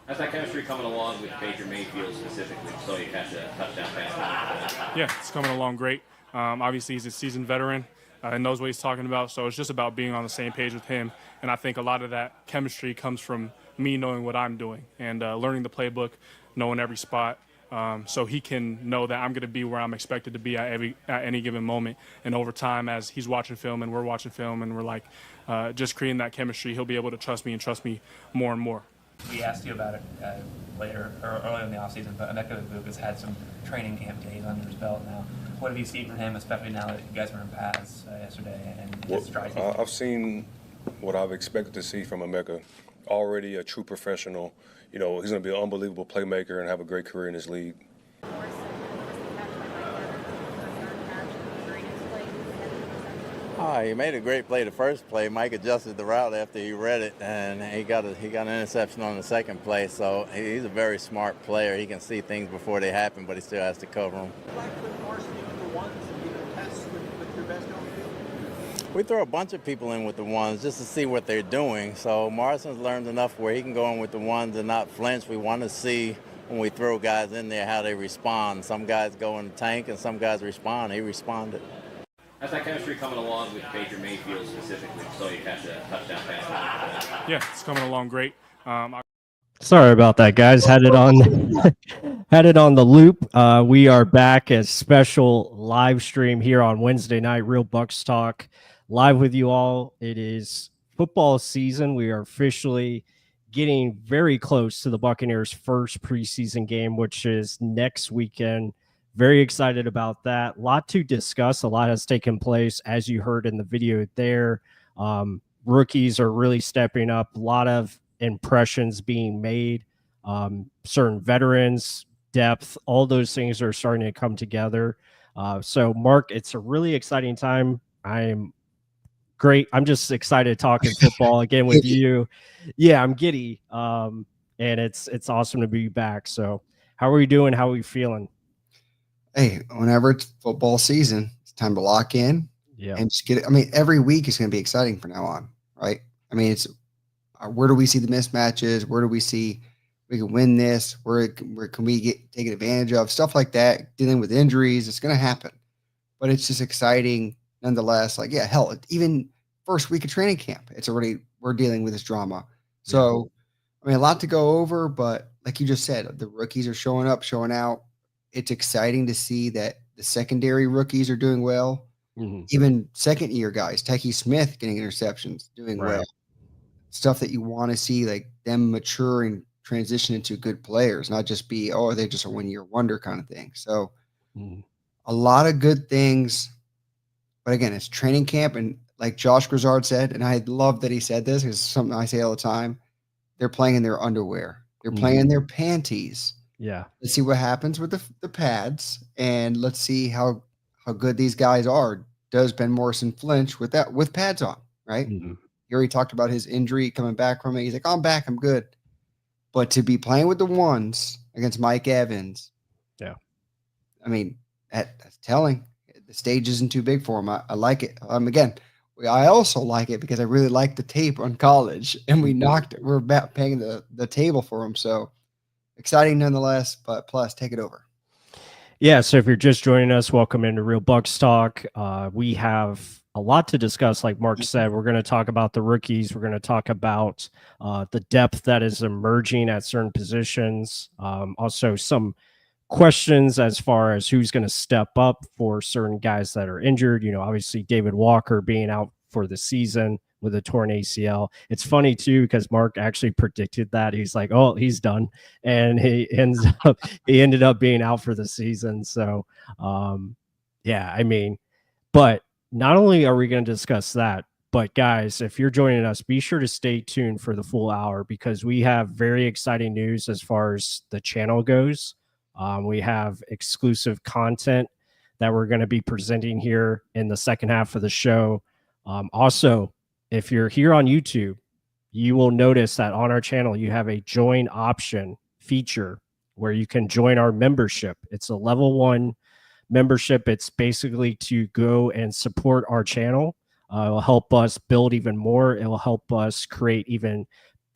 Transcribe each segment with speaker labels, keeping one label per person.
Speaker 1: How's that chemistry coming along with Baker Mayfield specifically? So you catch a touchdown pass.
Speaker 2: Yeah, it's coming along great. Obviously, he's a seasoned veteran and knows what he's talking about. So it's just about being on the same page with him. And I think a lot of that chemistry comes from me knowing what I'm doing and learning the playbook, knowing every spot. So he can know that I'm going to be where I'm expected to be at any given moment. And over time, as he's watching film and we're watching film and we're like just creating that chemistry, he'll be able to trust me more and more.
Speaker 3: We asked you about it later or earlier in the offseason, but Emeka Egbuka has had some training camp days under his belt now. What have you seen from him, especially now that you guys were in paths yesterday and his stride?
Speaker 4: I've seen what I've expected to see from Emeka. Already a true professional. You know, he's going to be an unbelievable playmaker and have a great career in this league.
Speaker 5: He made a great play the first play. Mike adjusted the route after he read it, and he got an interception on the second play. So he's a very smart player. He can see things before they happen, but he still has to cover them. We throw a bunch of people in with the ones just to see what they're doing. So Morrison's learned enough where he can go in with the ones and not flinch. We want to see when we throw guys in there how they respond. Some guys go in the tank and some guys respond. He responded.
Speaker 1: How's that chemistry coming along with Baker Mayfield specifically? So you catch a touchdown pass.
Speaker 2: Yeah, it's coming along great.
Speaker 6: Sorry about that, guys. Had it on the loop. We are back as special live stream here on Wednesday night. Real Bucs Talk live with you all. It is football season. We are officially getting very close to the Buccaneers' first preseason game, which is next weekend. Very excited about that. A lot to discuss. A lot has taken place, as you heard in the video there. Rookies are really stepping up. A lot of impressions being made. Certain veterans, depth, all those things are starting to come together. So, Mark, it's a really exciting time. I'm great. I'm just excited talking football again with you. Yeah, I'm giddy. And it's awesome to be back. So, how are you doing? How are you feeling?
Speaker 7: Hey, whenever it's football season, it's time to lock in and just get it. I mean, every week is going to be exciting from now on, right? I mean, it's where do we see the mismatches? Where do we see we can win this? Where can we get taken advantage of? Stuff like that, dealing with injuries, it's going to happen. But it's just exciting nonetheless. Like, yeah, hell, even first week of training camp, we're dealing with this drama. So, I mean, a lot to go over, but like you just said, the rookies are showing up, showing out. It's exciting to see that the secondary rookies are doing well. Mm-hmm. Even second-year guys, Techie Smith getting interceptions, doing well. Stuff that you want to see, like them mature and transition into good players, not just be, they're just a one-year wonder kind of thing. So a lot of good things. But again, it's training camp. And like Josh Grizzard said, and I love that he said this because it's something I say all the time, they're playing in their underwear. They're playing in their panties. Yeah. Let's see what happens with the pads, and let's see how good these guys are. Does Ben Morrison flinch with pads on, right? Mm-hmm. He already talked about his injury coming back from it. He's like, I'm back, I'm good. But to be playing with the ones against Mike Evans, I mean, that's telling. The stage isn't too big for him. I like it. Again, I also like it because I really like the tape on college, and we're about paying the table for him. So exciting nonetheless, but plus take it over.
Speaker 6: Yeah, so if you're just joining us, welcome into Real Bucs Talk. We have a lot to discuss. Like Mark said, we're going to talk about the rookies. We're going to talk about the depth that is emerging at certain positions. Also some questions as far as who's going to step up for certain guys that are injured. You know, obviously David Walker being out for the season with a torn ACL. It's funny too, because Mark actually predicted that. He's like, oh, he's done. And he ended up being out for the season. So yeah, I mean, but not only are we going to discuss that, but guys, if you're joining us, be sure to stay tuned for the full hour because we have very exciting news as far as the channel goes. We have exclusive content that we're going to be presenting here in the second half of the show. Also, if you're here on YouTube, you will notice that on our channel, you have a join option feature where you can join our membership. It's a level 1 membership. It's basically to go and support our channel. It will help us build even more. It will help us create even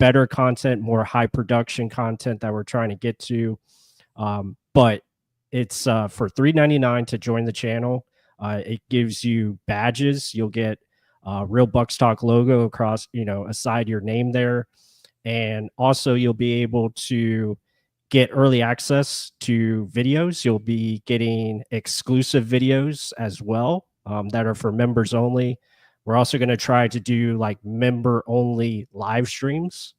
Speaker 6: better content, more high production content that we're trying to get to. But it's for $3.99 to join the channel. It gives you badges. You'll get Real Bucs Talk logo across, aside your name there. And also you'll be able to get early access to videos. You'll be getting exclusive videos as well that are for members only. We're also going to try to do like member only live streams.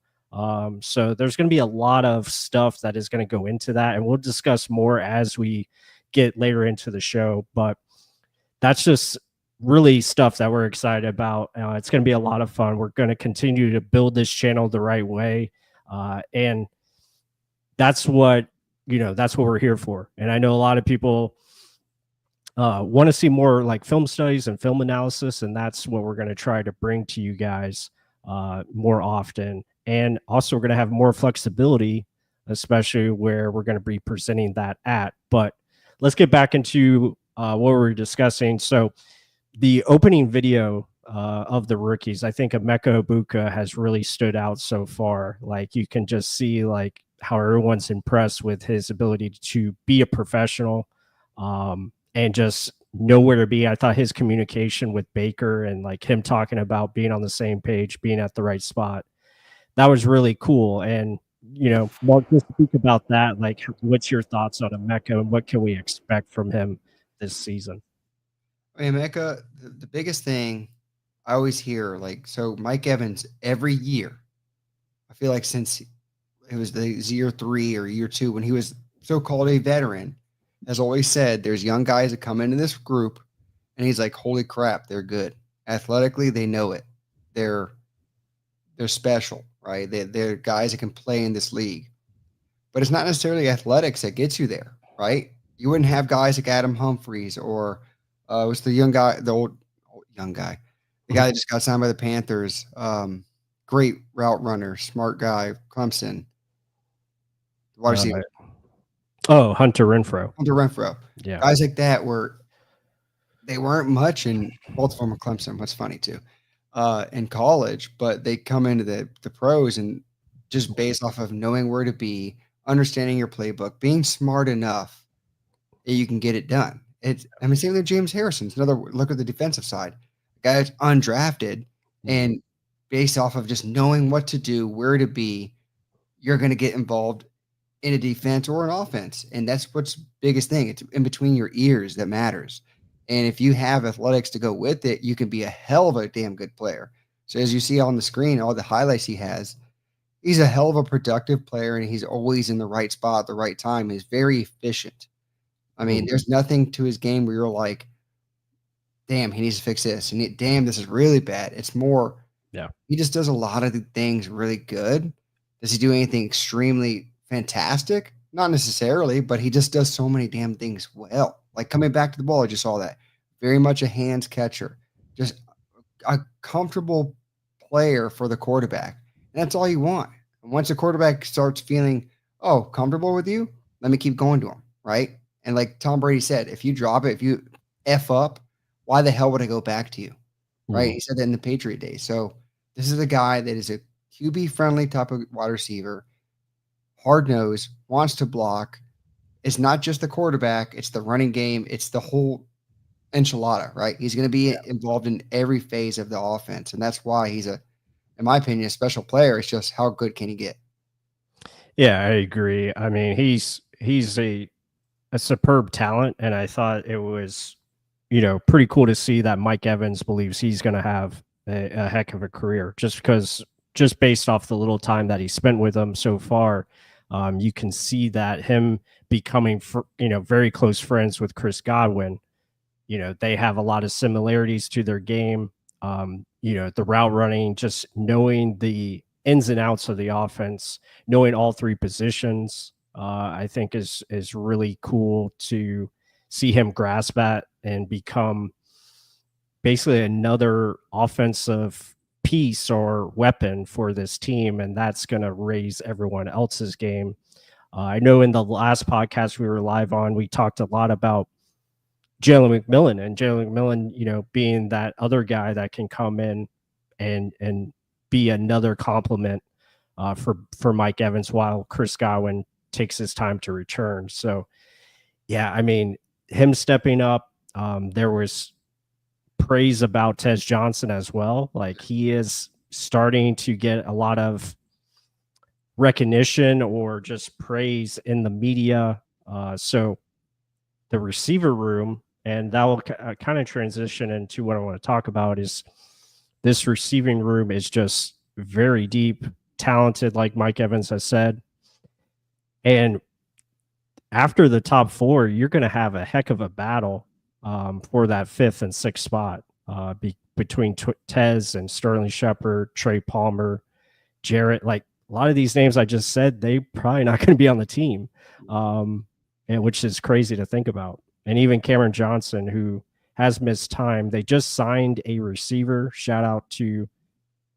Speaker 6: So there's going to be a lot of stuff that is going to go into that, and we'll discuss more as we get later into the show. But that's just really stuff that we're excited about. It's going to be a lot of fun. We're going to continue to build this channel the right way. And that's what we're here for. And I know a lot of people want to see more like film studies and film analysis. And that's what we're going to try to bring to you guys more often. And also we're going to have more flexibility, especially where we're going to be presenting that at. But let's get back into what we're discussing. So the opening video of the rookies, I think Emeka Egbuka has really stood out so far. Like you can just see like how everyone's impressed with his ability to be a professional and just know where to be. I thought his communication with Baker and like him talking about being on the same page, being at the right spot, that was really cool. And Mark, just speak about that. Like, what's your thoughts on Emeka and what can we expect from him this season?
Speaker 7: Emeka, the biggest thing I always hear, so Mike Evans, every year, I feel like since it was the year 3 or year 2, when he was so-called a veteran, has always said there's young guys that come into this group, and he's like, holy crap, they're good. Athletically, they know it. They're special, right? They're guys that can play in this league. But it's not necessarily athletics that gets you there, right? You wouldn't have guys like Adam Humphries or was the young guy, the old young guy, the guy that just got signed by the Panthers. Great route runner, smart guy, Clemson.
Speaker 6: Hunter Renfro.
Speaker 7: Hunter Renfro.
Speaker 6: Yeah.
Speaker 7: Guys like that they weren't much, and both of them are Clemson. What's funny too, in college, but they come into the pros and just based off of knowing where to be, understanding your playbook, being smart enough that you can get it done. Same with James Harrison's another look at the defensive side. A guy that's undrafted and based off of just knowing what to do, where to be, you're going to get involved in a defense or an offense. And that's what's biggest thing. It's in between your ears that matters. And if you have athletics to go with it, you can be a hell of a damn good player. So as you see on the screen, all the highlights he has, he's a hell of a productive player, and he's always in the right spot at the right time. He's very efficient. I mean, there's nothing to his game where you're like, damn, he needs to fix this. And damn, this is really bad. It's more, he just does a lot of the things really good. Does he do anything extremely fantastic? Not necessarily, but he just does so many damn things well. Like coming back to the ball, I just saw that. Very much a hands catcher. Just a comfortable player for the quarterback. And that's all you want. And once the quarterback starts feeling, comfortable with you, let me keep going to him, right? And like Tom Brady said, if you drop it, if you F up, why the hell would I go back to you? Right? He said that in the Patriot days. So this is a guy that is a QB-friendly type of wide receiver, hard-nosed, wants to block. It's not just the quarterback. It's the running game. It's the whole enchilada, right? He's going to be involved in every phase of the offense. And that's why he's in my opinion, a special player. It's just how good can he get?
Speaker 6: Yeah, I agree. I mean, he's a superb talent, and I thought it was, pretty cool to see that Mike Evans believes he's going to have a heck of a career just based off the little time that he spent with him so far. You can see that him becoming, very close friends with Chris Godwin. They have a lot of similarities to their game. The route running, just knowing the ins and outs of the offense, knowing all three positions, I think is really cool to see him grasp at and become basically another offensive piece or weapon for this team. And that's going to raise everyone else's game. I know in the last podcast we were live on, we talked a lot about Jalen McMillan, and Jalen McMillan, being that other guy that can come in and be another complement for Mike Evans while Chris Godwin takes his time to return. So, yeah, I mean, him stepping up, there was praise about Tez Johnson as well. Like, he is starting to get a lot of recognition or just praise in the media. So the receiver room, and that will kind of transition into what I want to talk about, is this receiving room is just very deep, talented, like Mike Evans has said. And after the top four, you're going to have a heck of a battle for that 5th and 6th spot between Tez and Sterling Shepard, Trey Palmer, Jarrett. Like, a lot of these names I just said, they probably not going to be on the team, and which is crazy to think about. And even Cameron Johnson, who has missed time, they just signed a receiver. Shout out to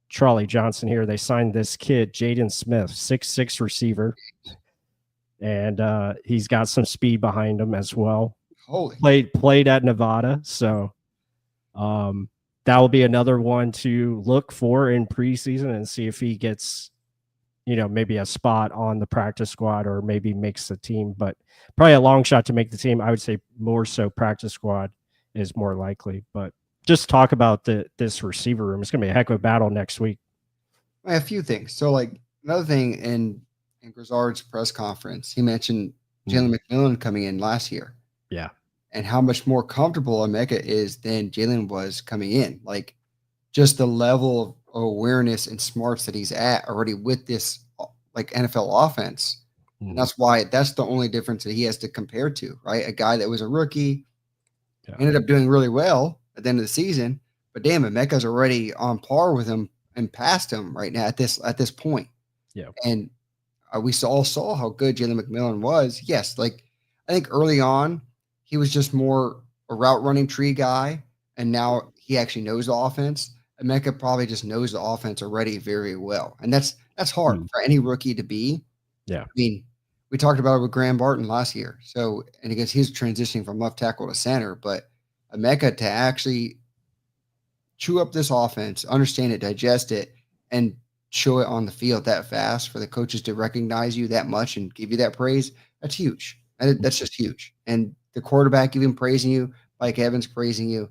Speaker 6: Charlie Johnson here. They signed this kid, Jaden Smith, 6'6" receiver. And he's got some speed behind him as well. Played at Nevada. So that will be another one to look for in preseason and see if he gets, maybe a spot on the practice squad or maybe makes the team. But probably a long shot to make the team. I would say more so practice squad is more likely. But just talk about this receiver room. It's going to be a heck of a battle next week.
Speaker 7: A few things. So, like, another thing in Grizzard's press conference, he mentioned Jalen McMillan coming in last year.
Speaker 6: Yeah.
Speaker 7: And how much more comfortable Emeka is than Jalen was coming in. Like, just the level of awareness and smarts that he's at already with this, like, NFL offense. And that's the only difference that he has to compare to, right? A guy that was a rookie, ended up doing really well at the end of the season, but damn, Emeka's already on par with him and past him right now at this point.
Speaker 6: Yeah.
Speaker 7: And we all saw how good Jalen McMillan was. Yes, like, I think early on he was just more a route running tree guy, and now he actually knows the offense. Emeka probably just knows the offense already very well, and that's hard for any rookie to be.
Speaker 6: Yeah,
Speaker 7: I mean, we talked about it with Graham Barton last year. So, and I guess he's transitioning from left tackle to center, but Emeka to actually chew up this offense, understand it, digest it, and show it on the field that fast for the coaches to recognize you that much and give you that praise, that's huge. That's just huge. And the quarterback even praising you, Mike Evans praising you.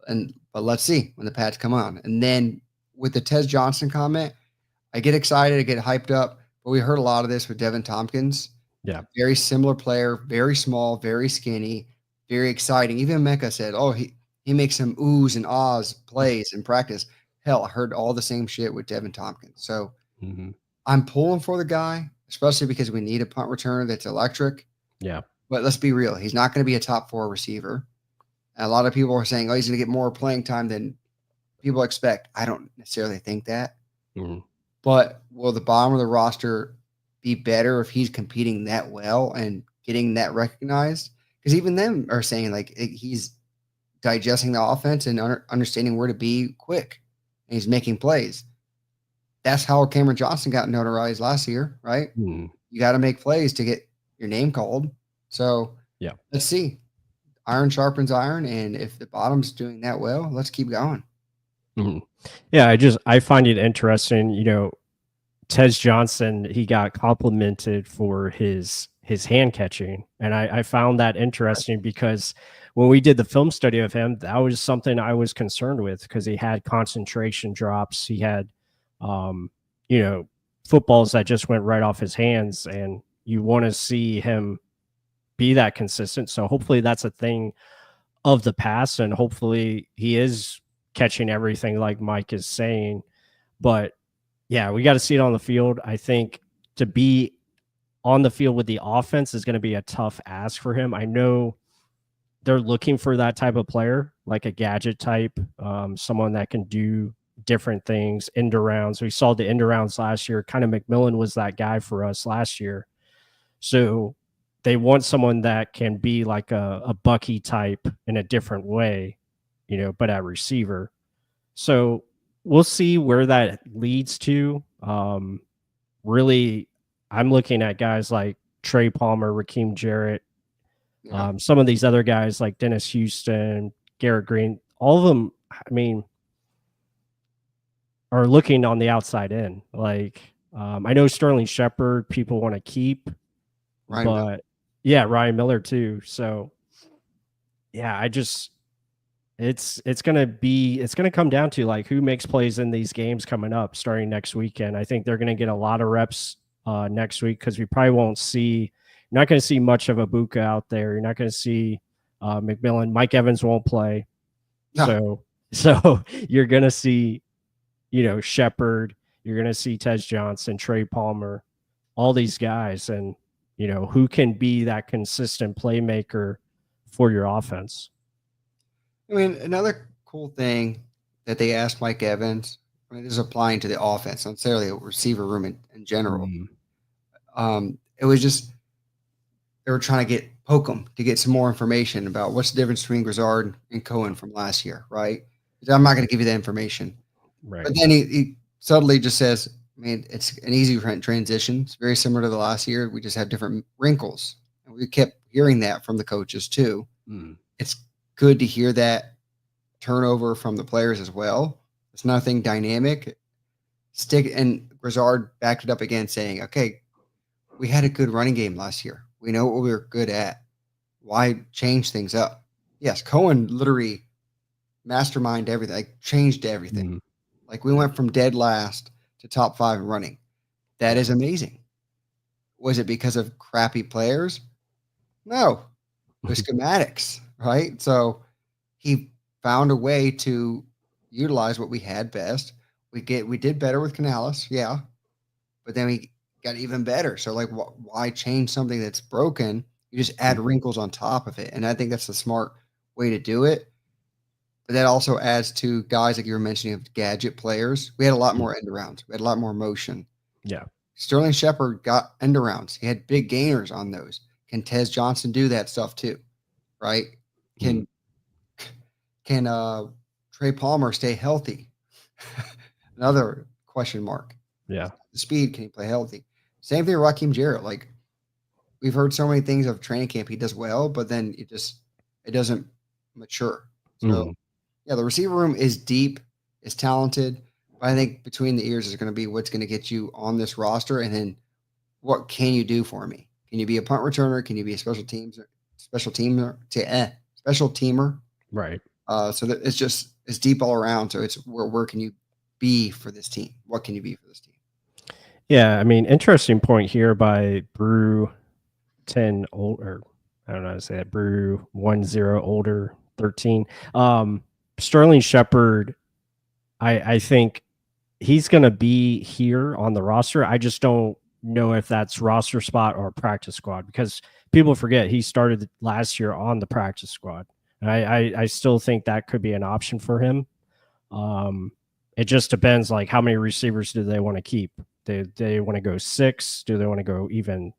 Speaker 7: But let's see when the pads come on. And then with the Tez Johnson comment, I get excited, I get hyped up, but we heard a lot of this with Devin Tompkins.
Speaker 6: Yeah.
Speaker 7: Very similar player, very small, very skinny, very exciting. Even Mecca said, he makes some oohs and ahs plays in practice. Hell, I heard all the same shit with Devin Tompkins. So I'm pulling for the guy, especially because we need a punt returner that's electric.
Speaker 6: Yeah.
Speaker 7: But let's be real. He's not going to be a top 4 receiver. And a lot of people are saying, he's going to get more playing time than people expect. I don't necessarily think that. But will the bottom of the roster be better if he's competing that well and getting that recognized? Because even them are saying, like, he's digesting the offense and understanding where to be quick. And he's making plays. That's how Cameron Johnson got notarized last year, right? You got to make plays to get your name called. So let's see. Iron sharpens iron, and if the bottom's doing that well, let's keep going.
Speaker 6: Yeah, I find it interesting. Tez Johnson, he got complimented for his hand catching, and I found that interesting because when we did the film study of him, that was something I was concerned with because he had concentration drops. He had, footballs that just went right off his hands, and you want to see him be that consistent. So hopefully that's a thing of the past, and hopefully he is catching everything like Mike is saying. But yeah, we got to see it on the field. I think to be on the field with the offense is going to be a tough ask for him. I know they're looking for that type of player, like a gadget type, someone that can do different things, end arounds. We saw the end arounds last year. Kind of McMillan was that guy for us last year. So they want someone that can be like a Bucky type in a different way, but at receiver. So we'll see where that leads to. Really, I'm looking at guys like Trey Palmer, Raheem Jarrett, some of these other guys like Dennis Houston, Garrett Green, all of them, are looking on the outside in. Like, I know Sterling Shepard people want to keep,
Speaker 7: Ryan Miller.
Speaker 6: but yeah, Ryan Miller too. So yeah, it's gonna come down to like who makes plays in these games coming up starting next weekend. I think they're gonna get a lot of reps next week because we probably won't see. You're not gonna see much of Ibuka out there. You're not gonna see McMillan. Mike Evans won't play,
Speaker 7: No.
Speaker 6: so you're gonna see, Shepard. You're gonna see Tez Johnson, Trey Palmer, all these guys, and who can be that consistent playmaker for your offense.
Speaker 7: I mean, another cool thing that they asked Mike Evans, I mean, this is applying to the offense, not necessarily a receiver room in general. It was just they were trying to poke him to get some more information about what's the difference between Grizzard and Cohen from last year, right? I'm not going to give you that information.
Speaker 6: Right.
Speaker 7: But then he subtly just says, I mean, it's an easy transition. It's very similar to the last year. We just have different wrinkles. And we kept hearing that from the coaches too. It's good to hear that turnover from the players as well. It's nothing dynamic. And Grizzard backed it up again saying, okay, we had a good running game last year. We know what we were good at. Why change things up? Yes, Cohen literally masterminded everything, like changed everything. Like we went from dead last to top 5 in running. That is amazing. Was it because of crappy players? No. It was schematics, right? So he found a way to utilize what we had best. We did better with Canales, yeah. But then we got even better. So like why change something that's broken? You just add wrinkles on top of it. And I think that's the smart way to do it. But that also adds to guys like you were mentioning of gadget players. We had a lot more end arounds. We had a lot more motion.
Speaker 6: Yeah. Sterling
Speaker 7: Shepard got end arounds. He had big gainers on those. Can Tez Johnson do that stuff too? Right? Can Trey Palmer stay healthy? Another question mark.
Speaker 6: Yeah.
Speaker 7: The speed, can he play healthy? Same thing with Raheem Jarrett. Like we've heard so many things of training camp. He does well, but then it doesn't mature. So yeah, the receiver room is deep, is talented, but I think between the ears is going to be what's going to get you on this roster, and then what can you do for me? Can you be a punt returner? Can you be a special teamer?
Speaker 6: Right.
Speaker 7: So that it's deep all around. So it's where can you be for this team? What can you be for this team?
Speaker 6: Yeah, I mean, interesting point here by Brew 10 older. I don't know how to say that. Brew 10 older 13. Sterling Shepard, I think he's going to be here on the roster. I just don't know if that's roster spot or practice squad because people forget he started last year on the practice squad. And I still think that could be an option for him. It just depends, like how many receivers do they want to keep? They want to go 6? Do they want to go even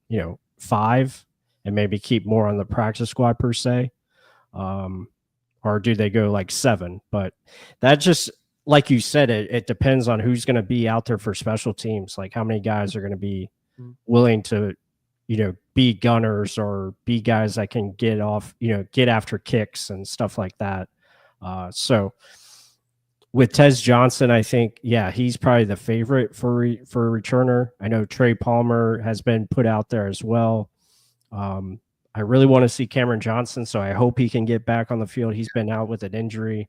Speaker 6: 5 and maybe keep more on the practice squad per se? Or do they go like 7? But that just, like you said, it depends on who's going to be out there for special teams. Like how many guys are going to be willing to, be gunners or be guys that can get after kicks and stuff like that. So with Tez Johnson, I think, yeah, he's probably the favorite for a returner. I know Trey Palmer has been put out there as well. I really want to see Cameron Johnson, so I hope he can get back on the field. He's been out with an injury.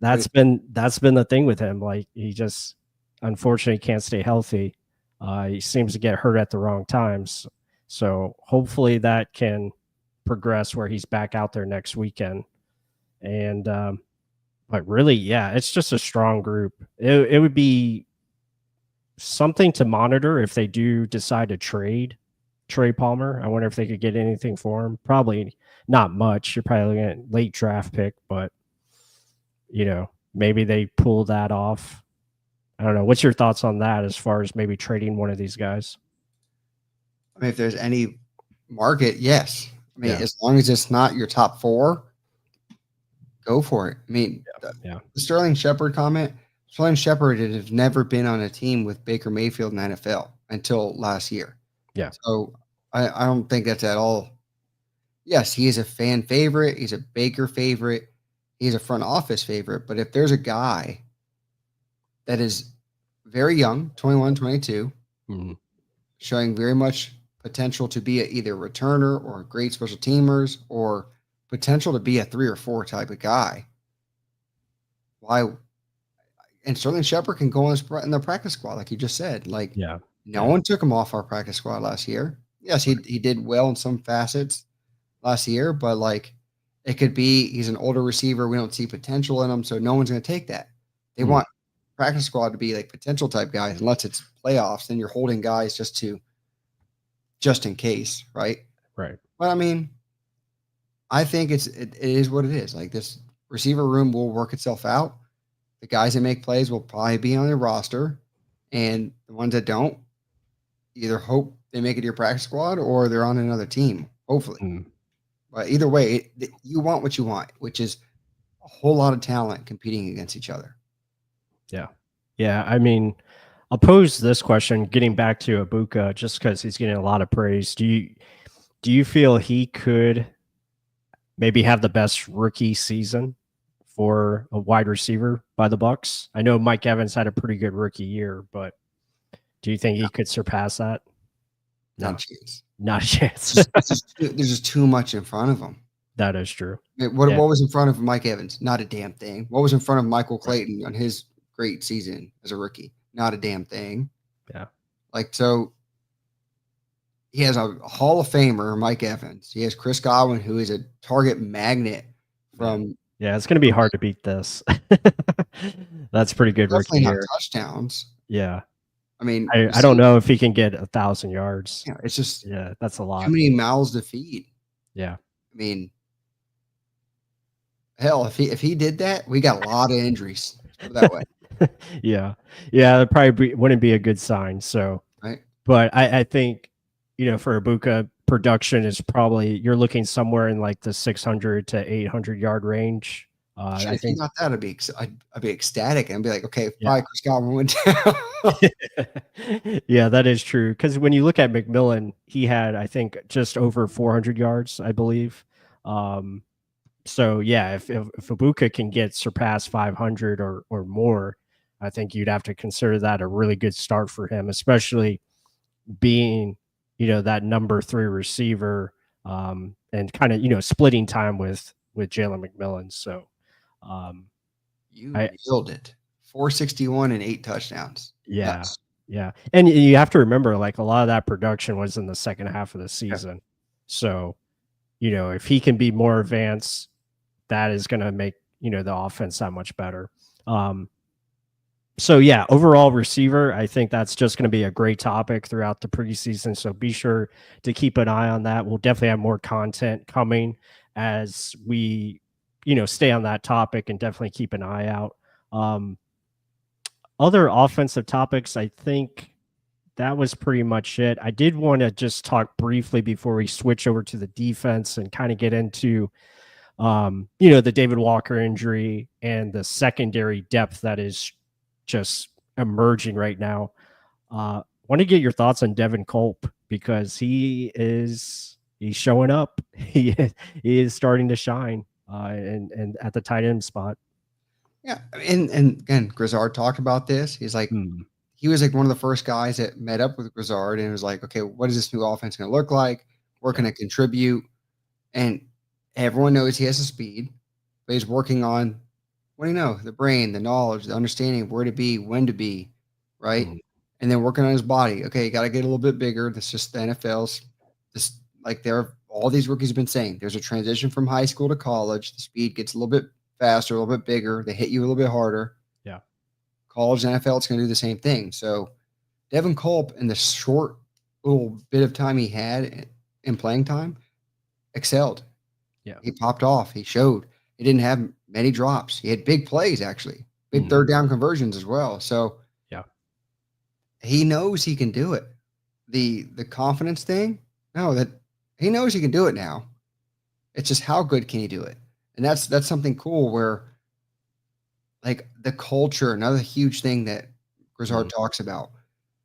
Speaker 6: That's been the thing with him. Like he just unfortunately can't stay healthy. He seems to get hurt at the wrong times. So hopefully that can progress where he's back out there next weekend. And but really, yeah, it's just a strong group. It would be something to monitor if they do decide to trade Trey Palmer. I wonder if they could get anything for him. Probably not much. You're probably looking at late draft pick, but maybe they pull that off. I don't know. What's your thoughts on that as far as maybe trading one of these guys?
Speaker 7: I mean, if there's any market, yes. I mean, as long as it's not your top 4, go for it. I mean, the Sterling Shepard comment, Sterling Shepard had never been on a team with Baker Mayfield in the NFL until last year.
Speaker 6: Yeah.
Speaker 7: So I don't think that's at all. Yes, he is a fan favorite. He's a Baker favorite. He's a front office favorite. But if there's a guy that is very young, 21, 22, showing very much potential to be either a returner or a great special teamers or potential to be a 3 or 4 type of guy. Why? And Sterling Shepard can go in the practice squad, like you just said. Like, no one took him off our practice squad last year. Yes, he did well in some facets last year, but like it could be he's an older receiver. We don't see potential in him, so no one's going to take that. They want practice squad to be like potential type guys, unless it's playoffs. Then you're holding guys just in case, right?
Speaker 6: Right.
Speaker 7: But I mean, I think it is what it is. Like this receiver room will work itself out. The guys that make plays will probably be on the roster, and the ones that don't, either hope they make it to your practice squad or they're on another team, hopefully. But either way, you want what you want, which is a whole lot of talent competing against each other.
Speaker 6: Yeah. Yeah. I mean, I'll pose this question, getting back to Ibuka, just because he's getting a lot of praise. Do you feel he could maybe have the best rookie season for a wide receiver by the Bucs? I know Mike Evans had a pretty good rookie year, but do you think he could surpass that?
Speaker 7: Not a chance.
Speaker 6: Not a chance.
Speaker 7: There's just too much in front of him.
Speaker 6: That is true.
Speaker 7: What was in front of Mike Evans? Not a damn thing. What was in front of Michael Clayton on his great season as a rookie? Not a damn thing.
Speaker 6: Yeah.
Speaker 7: Like, so he has a Hall of Famer, Mike Evans. He has Chris Godwin, who is a target magnet from.
Speaker 6: Yeah, it's going to be hard to beat this. That's pretty good rookie year.
Speaker 7: Touchdowns.
Speaker 6: Yeah.
Speaker 7: I mean,
Speaker 6: I don't know if he can get 1,000 yards.
Speaker 7: Yeah, it's just
Speaker 6: that's a lot.
Speaker 7: Too many mouths to feed.
Speaker 6: Yeah.
Speaker 7: I mean, hell, if he did that, we got a lot of injuries. That way.
Speaker 6: Yeah. It probably wouldn't be a good sign. So,
Speaker 7: right.
Speaker 6: But I think, for Ibuka, production is probably, you're looking somewhere in like the 600 to 800 yard range.
Speaker 7: I think not that. I'd be ecstatic and be like, okay, probably Chris Godwin went down.
Speaker 6: Yeah, that is true. Because when you look at McMillan, he had, I think, just over 400 yards, I believe. So yeah, if Ibuka can surpass 500 or more, I think you'd have to consider that a really good start for him, especially being, that number 3 receiver, and kind of, splitting time with Jalen McMillan. So
Speaker 7: you nailed it. 461 and 8 touchdowns.
Speaker 6: Yeah.
Speaker 7: Nuts.
Speaker 6: Yeah. And you have to remember, like, a lot of that production was in the second half of the season. Yeah. So, if he can be more advanced, that is going to make, the offense that much better. So yeah, overall receiver, I think that's just going to be a great topic throughout the preseason. So be sure to keep an eye on that. We'll definitely have more content coming as we, stay on that topic, and definitely keep an eye out. Other offensive topics, I think that was pretty much it. I did want to just talk briefly before we switch over to the defense and kind of get into, the David Walker injury and the secondary depth that is just emerging right now. Want to get your thoughts on Devin Culp, because he's showing up. He is starting to shine, and at the tight end spot.
Speaker 7: Yeah, and again, Grizzard talked about this. He's like, he was like one of the first guys that met up with Grizzard and was like, okay, what is this new offense going to look like? We're going to contribute, and everyone knows he has the speed, but he's working on, the brain, the knowledge, the understanding of where to be, when to be, right? And then working on his body. Okay, you got to get a little bit bigger. That's just the NFL's. All these rookies have been saying, there's a transition from high school to college. The speed gets a little bit faster, a little bit bigger. They hit you a little bit harder.
Speaker 6: Yeah.
Speaker 7: College and NFL, it's going to do the same thing. So Devin Culp, in the short little bit of time he had in playing time, excelled.
Speaker 6: Yeah.
Speaker 7: He popped off. He showed. He didn't have many drops. He had big plays, actually. Big third down conversions as well. So
Speaker 6: yeah,
Speaker 7: he knows he can do it. The confidence thing, that he knows he can do it now. It's just how good can he do it? And that's something cool where, like, the culture, another huge thing that Grizzard talks about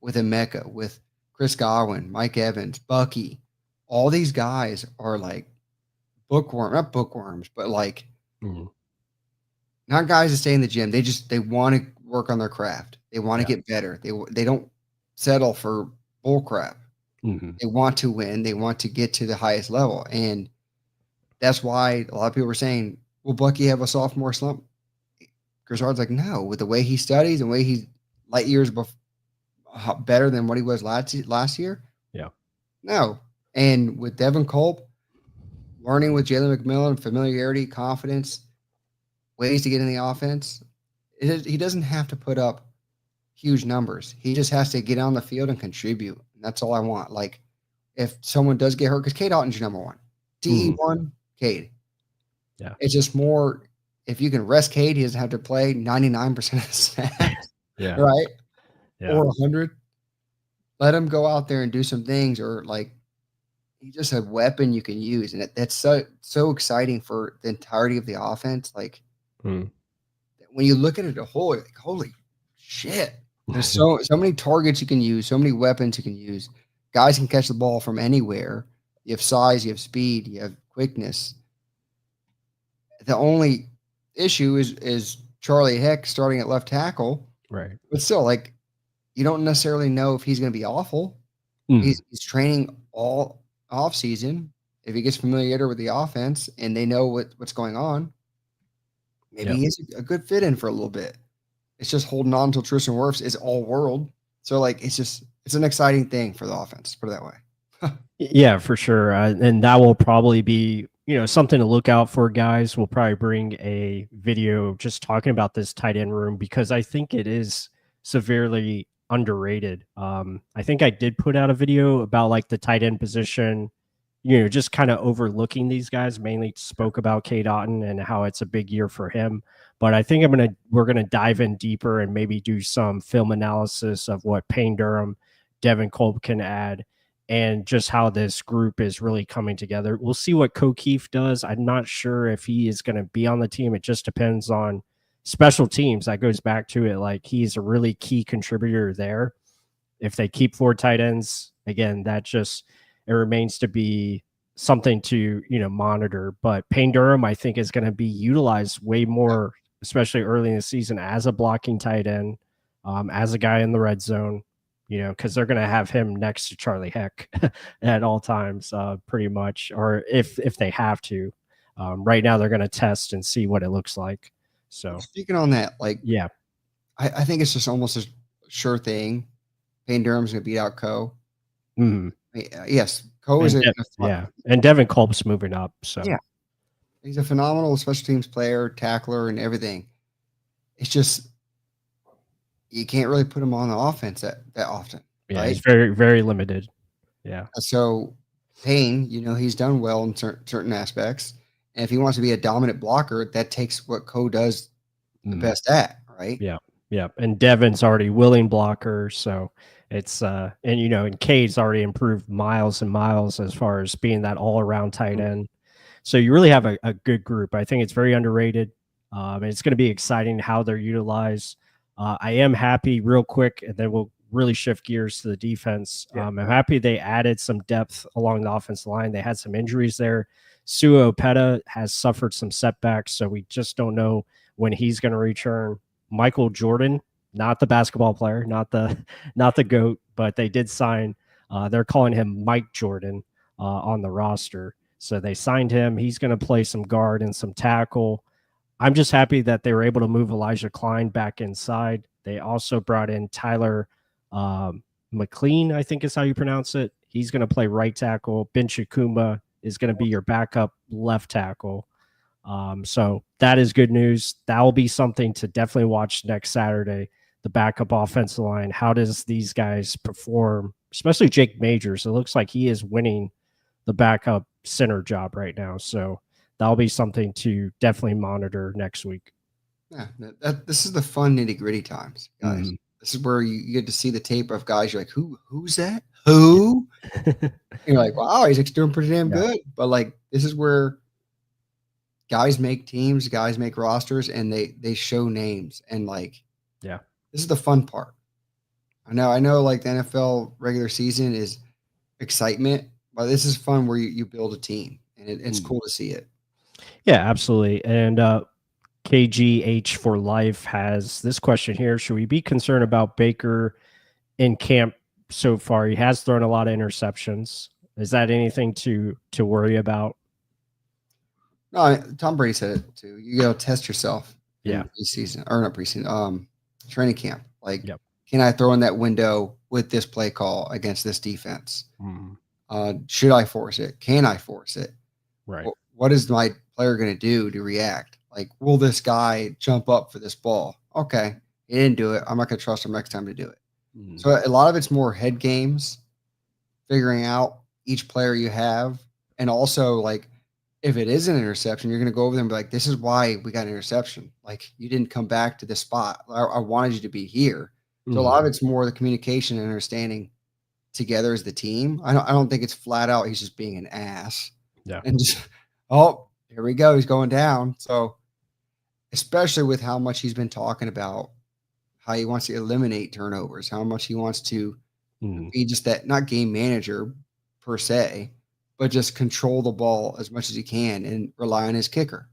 Speaker 7: with Emeka, with Chris Godwin, Mike Evans, Bucky, all these guys are like not bookworms, but like not guys that stay in the gym. They want to work on their craft. They want to get better. They don't settle for bull crap.
Speaker 6: Mm-hmm.
Speaker 7: They want to win. They want to get to the highest level. And that's why a lot of people were saying, will Bucky have a sophomore slump? Grizzard's like, no, with the way he studies and the way he's light years better than what he was last year.
Speaker 6: Yeah.
Speaker 7: No. And with Devin Culp, learning with Jalen McMillan, familiarity, confidence, ways to get in the offense, he doesn't have to put up huge numbers. He just has to get on the field and contribute. And that's all I want. Like, if someone does get hurt, because Cade Otton's your number one. DE1, Cade.
Speaker 6: Yeah.
Speaker 7: It's just more, if you can rest Cade, he doesn't have to play 99% of the snaps.
Speaker 6: Yeah.
Speaker 7: Right?
Speaker 6: Yeah.
Speaker 7: Or 100. Let him go out there and do some things, or like, he's just a weapon you can use. And that's so exciting for the entirety of the offense. Like, when you look at it a whole, like, holy shit. There's so many targets you can use, so many weapons you can use. Guys can catch the ball from anywhere. You have size, you have speed, you have quickness. The only issue is Charlie Heck starting at left tackle.
Speaker 6: Right.
Speaker 7: But still, like, you don't necessarily know if he's going to be awful. He's training all off season. If he gets familiar with the offense and they know what's going on, maybe he's a good fit in for a little bit. It's just holding on until Tristan Wirfs is all world. So, like, it's an exciting thing for the offense, put it that way.
Speaker 6: Yeah, for sure. And that will probably be, something to look out for, guys. We'll probably bring a video just talking about this tight end room, because I think it is severely underrated. I think I did put out a video about like the tight end position, just kind of overlooking these guys. Mainly spoke about Cade Otton and how it's a big year for him. But I think we're gonna dive in deeper and maybe do some film analysis of what Payne Durham, Devin Culp can add, and just how this group is really coming together. We'll see what O'Keefe does. I'm not sure if he is going to be on the team. It just depends on special teams. That goes back to it. Like, he's a really key contributor there. If they keep 4 tight ends, again, it remains to be something to, monitor. But Payne Durham, I think, is going to be utilized way more, especially early in the season, as a blocking tight end, as a guy in the red zone. Because they're going to have him next to Charlie Heck at all times, pretty much, or if they have to. Right now, they're going to test and see what it looks like. So,
Speaker 7: speaking on that, like,
Speaker 6: yeah,
Speaker 7: I think it's just almost a sure thing. Payne Durham's going to beat out Coe. Yes, Coe is
Speaker 6: and Devin Culp's moving up. So,
Speaker 7: yeah, he's a phenomenal special teams player, tackler, and everything. It's just, you can't really put him on the offense that often.
Speaker 6: Yeah,
Speaker 7: right?
Speaker 6: He's very, very limited. Yeah.
Speaker 7: So Payne, he's done well in certain aspects. And if he wants to be a dominant blocker, that takes what Coe does the best at, right?
Speaker 6: Yeah. Yeah. And Devin's already willing blocker. So it's, and Cade's already improved miles and miles as far as being that all around tight end. So you really have a good group. I think it's very underrated. And it's going to be exciting how they're utilized. I am happy, real quick, and then we'll really shift gears to the defense.
Speaker 3: Yeah.
Speaker 6: I'm happy they added some depth along the offensive line. They had some injuries there. Sua Opeta has suffered some setbacks, so we just don't know when he's going to return. Michael Jordan, not the basketball player, not the GOAT, but they did sign. They're calling him Mike Jordan on the roster. So they signed him. He's going to play some guard and some tackle. I'm just happy that they were able to move Elijah Klein back inside. They also brought in Tyler McLean, I think is how you pronounce it. He's going to play right tackle. Ben Chikuma is going to be your backup left tackle. So that is good news. That will be something to definitely watch next Saturday, the backup offensive line. How does these guys perform, especially Jake Majors? It looks like he is winning the backup center job right now. So that'll be something to definitely monitor next week.
Speaker 7: Yeah, this is the fun nitty gritty times, guys. This is where you get to see the tape of guys. You're like, who's that? Who? You're like, wow, he's doing pretty damn good. But like, this is where guys make teams, guys make rosters, and they show names. And like, this is the fun part. I know like the NFL regular season is excitement, but this is fun where you build a team, and it's cool to see it.
Speaker 6: Yeah, absolutely. And KGH for Life has this question here. Should we be concerned about Baker in camp so far. He has thrown a lot of interceptions. Is that anything to worry about?
Speaker 7: No, Tom Brady said it too. You go test yourself
Speaker 6: Yeah.
Speaker 7: in preseason, or not preseason, training camp. Like,
Speaker 6: Yep.
Speaker 7: can I throw in that window with this play call against this defense?
Speaker 6: Mm-hmm.
Speaker 7: Should I force it? Can I force it?
Speaker 6: Right.
Speaker 7: What is my player going to do to react? Like, will this guy jump up for this ball? Okay, he didn't do it. I'm not going to trust him next time to do it.
Speaker 6: Mm-hmm.
Speaker 7: So a lot of it's more head games, figuring out each player you have, and also like, if it is an interception, you're going to go over there and be like, this is why we got an interception. Like, you didn't come back to this spot. I wanted you to be here. So a lot of it's more the communication and understanding together as the team. I don't think it's flat out he's just being an ass.
Speaker 6: Yeah.
Speaker 7: And just, oh, here we go. He's going down. So especially with how much he's been talking about how he wants to eliminate turnovers, how much he wants to be just that, not game manager per se, but just control the ball as much as he can and rely on his kicker.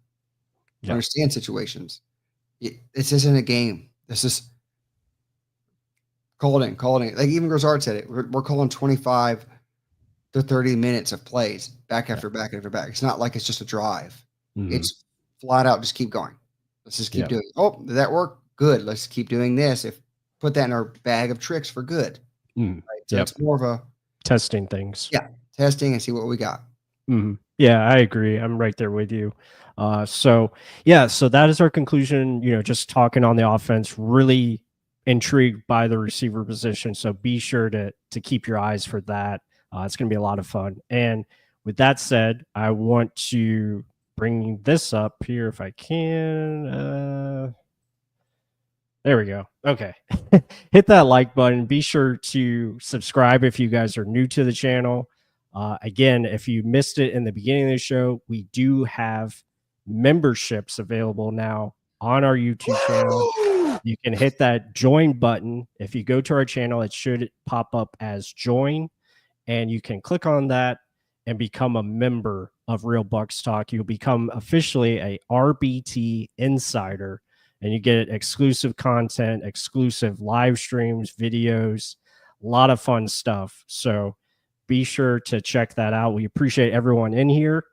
Speaker 6: Yeah.
Speaker 7: Understand situations. This isn't a game. This is called in. Like even Grizzard said it. We're calling 25 to 30 minutes of plays back after back after back. It's not like it's just a drive.
Speaker 6: Mm-hmm.
Speaker 7: It's flat out. Just keep going. Let's just keep doing it. Oh, did that work? Good. Let's keep doing this. Put that in our bag of tricks for good.
Speaker 6: Mm-hmm.
Speaker 7: Right? So it's more of a
Speaker 6: testing things.
Speaker 7: Yeah. Testing and see what we got.
Speaker 6: Mm-hmm. Yeah, I agree. I'm right there with you. So that is our conclusion. Just talking on the offense, really intrigued by the receiver position. So be sure to keep your eyes for that. It's going to be a lot of fun. And with that said, I want to bring this up here if I can. There we go. Okay. Hit that like button. Be sure to subscribe if you guys are new to the channel. Again, if you missed it in the beginning of the show, we do have memberships available now on our YouTube channel. You can hit that join button. If you go to our channel, it should pop up as join, and you can click on that and become a member of Real Bucs Talk. You'll become officially a RBT insider, and you get exclusive content, exclusive live streams, videos, a lot of fun stuff. So be sure to check that out. We appreciate everyone in here.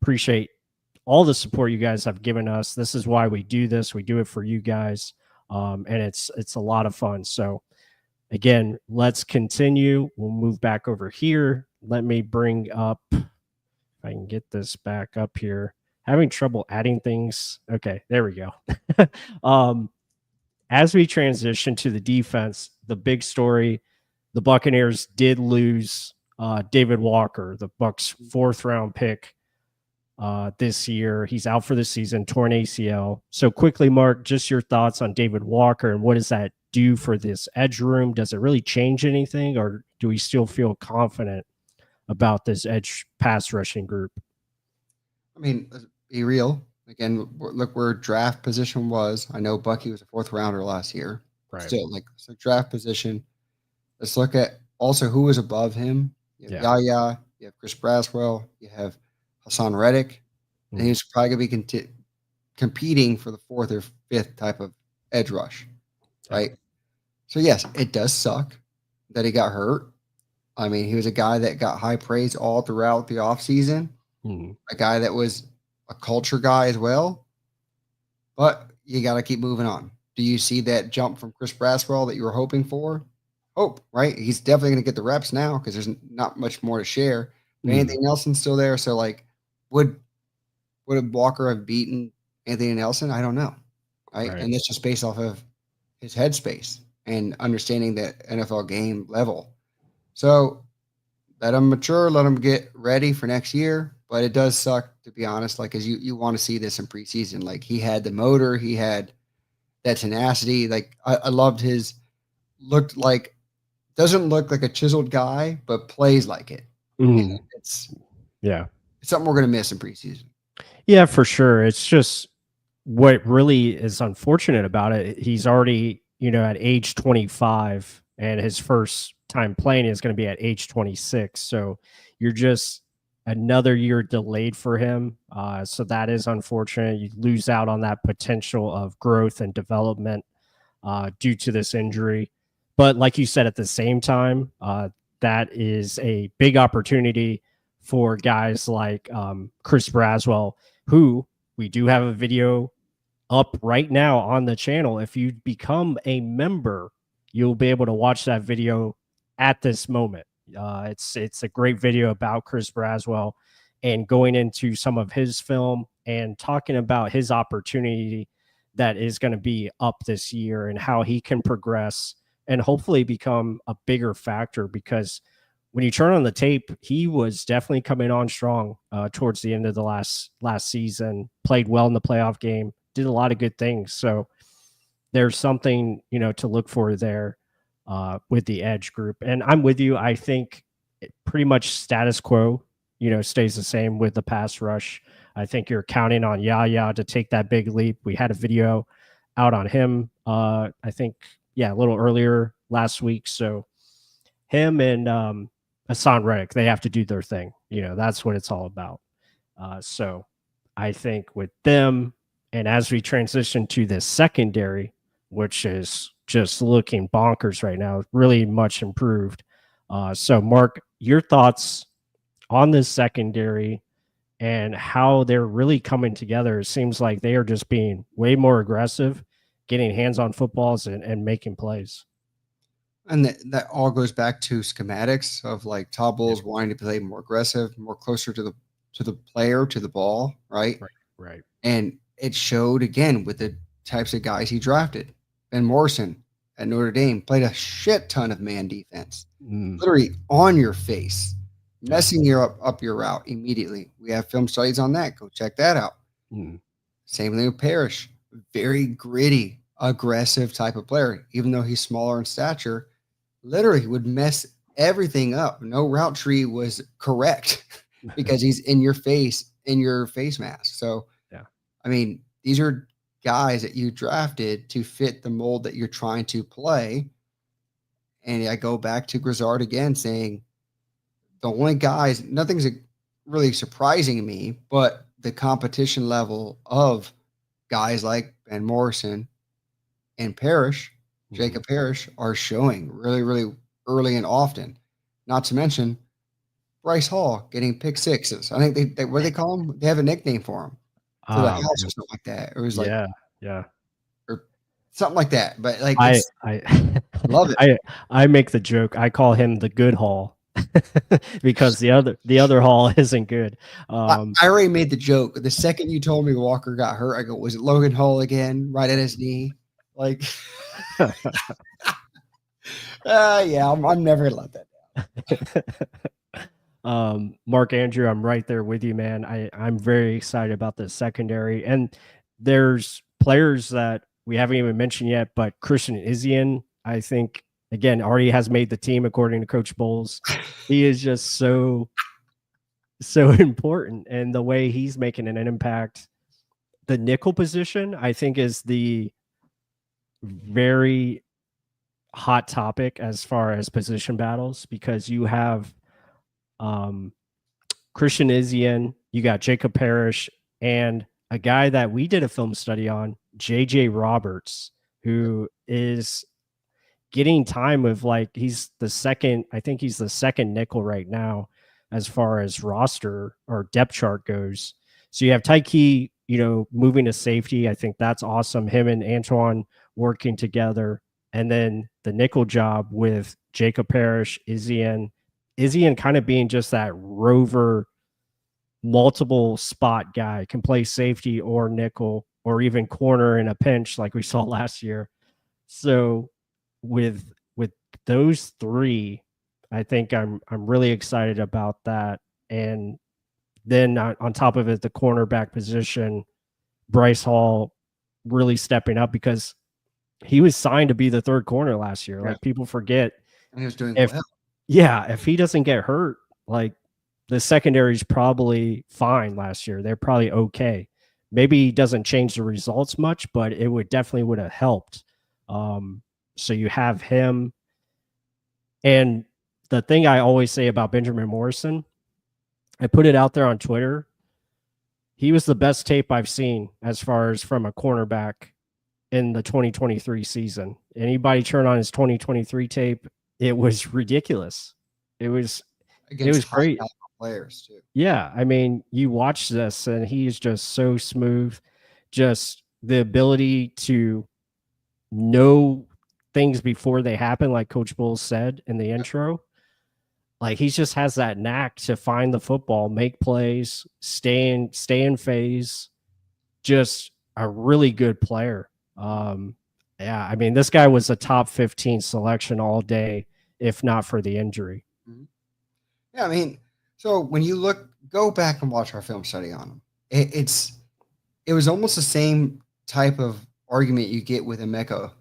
Speaker 6: Appreciate all the support you guys have given us. This is why we do this. We do it for you guys. And it's a lot of fun. So again, let's continue. We'll move back over here. Let me bring up, if I can get this back up here. Having trouble adding things. Okay, there we go. As we transition to the defense, the big story, the Buccaneers did lose David Walker, the Bucs' 4th round pick this year. He's out for the season, torn ACL. So quickly, Mark, just your thoughts on David Walker and what does that do for this edge room? Does it really change anything, or do we still feel confident about this edge pass rushing group?
Speaker 7: I mean, let's be real. Again, look where draft position was. I know Bucky was a 4th rounder last year.
Speaker 6: Right.
Speaker 7: Still, so draft position. Let's look at also who was above him. You have Yaya, you have Chris Braswell, you have Hassan Reddick, and he's probably going to be competing for the 4th or 5th type of edge rush, right? So, yes, it does suck that he got hurt. I mean, he was a guy that got high praise all throughout the offseason, a guy that was a culture guy as well, but you got to keep moving on. Do you see that jump from Chris Braswell that you were hoping for? Hope, right? He's definitely going to get the reps now because there's not much more to share. But Anthony Nelson's still there. So, like, would Walker have beaten Anthony Nelson? I don't know. Right? And that's just based off of his headspace and understanding the NFL game level. So, let him mature, let him get ready for next year. But it does suck, to be honest, like, because you want to see this in preseason. Like, he had the motor, he had that tenacity. Like, I loved doesn't look like a chiseled guy, but plays like it. It's something we're going to miss in preseason.
Speaker 6: Yeah, for sure. It's just what really is unfortunate about it. He's already, at age 25, and his first time playing is going to be at age 26. So you're just another year delayed for him. So that is unfortunate. You lose out on that potential of growth and development due to this injury. But like you said, at the same time, that is a big opportunity for guys like Chris Braswell, who we do have a video up right now on the channel. If you become a member, you'll be able to watch that video at this moment. It's a great video about Chris Braswell and going into some of his film and talking about his opportunity that is going to be up this year and how he can progress and hopefully become a bigger factor, because when you turn on the tape, he was definitely coming on strong towards the end of the last season, played well in the playoff game, did a lot of good things. So there's something, to look for there with the edge group. And I'm with you. I think pretty much status quo, stays the same with the pass rush. I think you're counting on Yaya to take that big leap. We had a video out on him, I think, a little earlier last week. So him and Hassan Reddick, they have to do their thing. That's what it's all about. So I think with them, and as we transition to the secondary, which is just looking bonkers right now, really much improved. So Mark, your thoughts on this secondary and how they're really coming together. It seems like they are just being way more aggressive, getting hands on footballs and making plays.
Speaker 7: And that all goes back to schematics of like Todd Bowles wanting to play more aggressive, more closer to the player, to the ball, right?
Speaker 6: Right.
Speaker 7: And it showed again with the types of guys he drafted. Ben Morrison at Notre Dame played a shit ton of man defense, literally on your face, messing you up your route immediately. We have film studies on that. Go check that out. Same thing with Parrish. Very gritty, aggressive type of player. Even though he's smaller in stature, literally would mess everything up. No route tree was correct because he's in your face mask. So, I mean, these are guys that you drafted to fit the mold that you're trying to play. And I go back to Grizzard again saying the only guys, nothing's really surprising me, but the competition level of guys like Ben Morrison and Parrish, Jacob Parrish, are showing really, really early and often. Not to mention Bryce Hall getting pick sixes. I think they what do they call him? They have a nickname for him. For the house or something like that. It was like or something like that. But like
Speaker 6: I
Speaker 7: love it.
Speaker 6: I make the joke. I call him the good Hall because the other Hall isn't good.
Speaker 7: I already made the joke. The second you told me Walker got hurt, I go, was it Logan Hall again? Right at his knee? Like I'm never gonna let that
Speaker 6: down. Mark Andrew, I'm right there with you, man. I'm very excited about the secondary, and there's players that we haven't even mentioned yet, but Christian Izien, I think, again, already has made the team according to Coach Bowles. He is just so important, and the way he's making an impact. The nickel position, I think, is the very hot topic as far as position battles, because you have Christian Izien, you got Jacob Parrish, and a guy that we did a film study on, JJ Roberts, who is getting time with, like, he's the second nickel right now as far as roster or depth chart goes. So you have Tyke, moving to safety. I think that's awesome. Him and Antoine working together. And then the nickel job with Jacob Parrish, Izien kind of being just that rover, multiple spot guy, can play safety or nickel or even corner in a pinch like we saw last year. So with those three, I think I'm really excited about that. And then on top of it, the cornerback position, Bryce Hall really stepping up, because he was signed to be the third corner last year. Like, people forget.
Speaker 7: And he was doing well.
Speaker 6: If he doesn't get hurt, like, the secondary's probably fine last year. They're probably okay. Maybe he doesn't change the results much, but it would have helped. So you have him. And the thing I always say about Benjamin Morrison, I put it out there on Twitter. He was the best tape I've seen as far as from a cornerback in the 2023 season. Anybody turn on his 2023 tape, it was ridiculous. It was
Speaker 7: Against high
Speaker 6: great.
Speaker 7: caliber players too.
Speaker 6: Yeah, I mean, you watch this and he's just so smooth. Just the ability to know things before they happen, like Coach Bowles said in the intro. Like he just has that knack to find the football, make plays, stay in phase. Just a really good player. Yeah, I mean, this guy was a top 15 selection all day, if not for the injury.
Speaker 7: Yeah, I mean, so when you go back and watch our film study on him, it was almost the same type of argument you get with Emeka.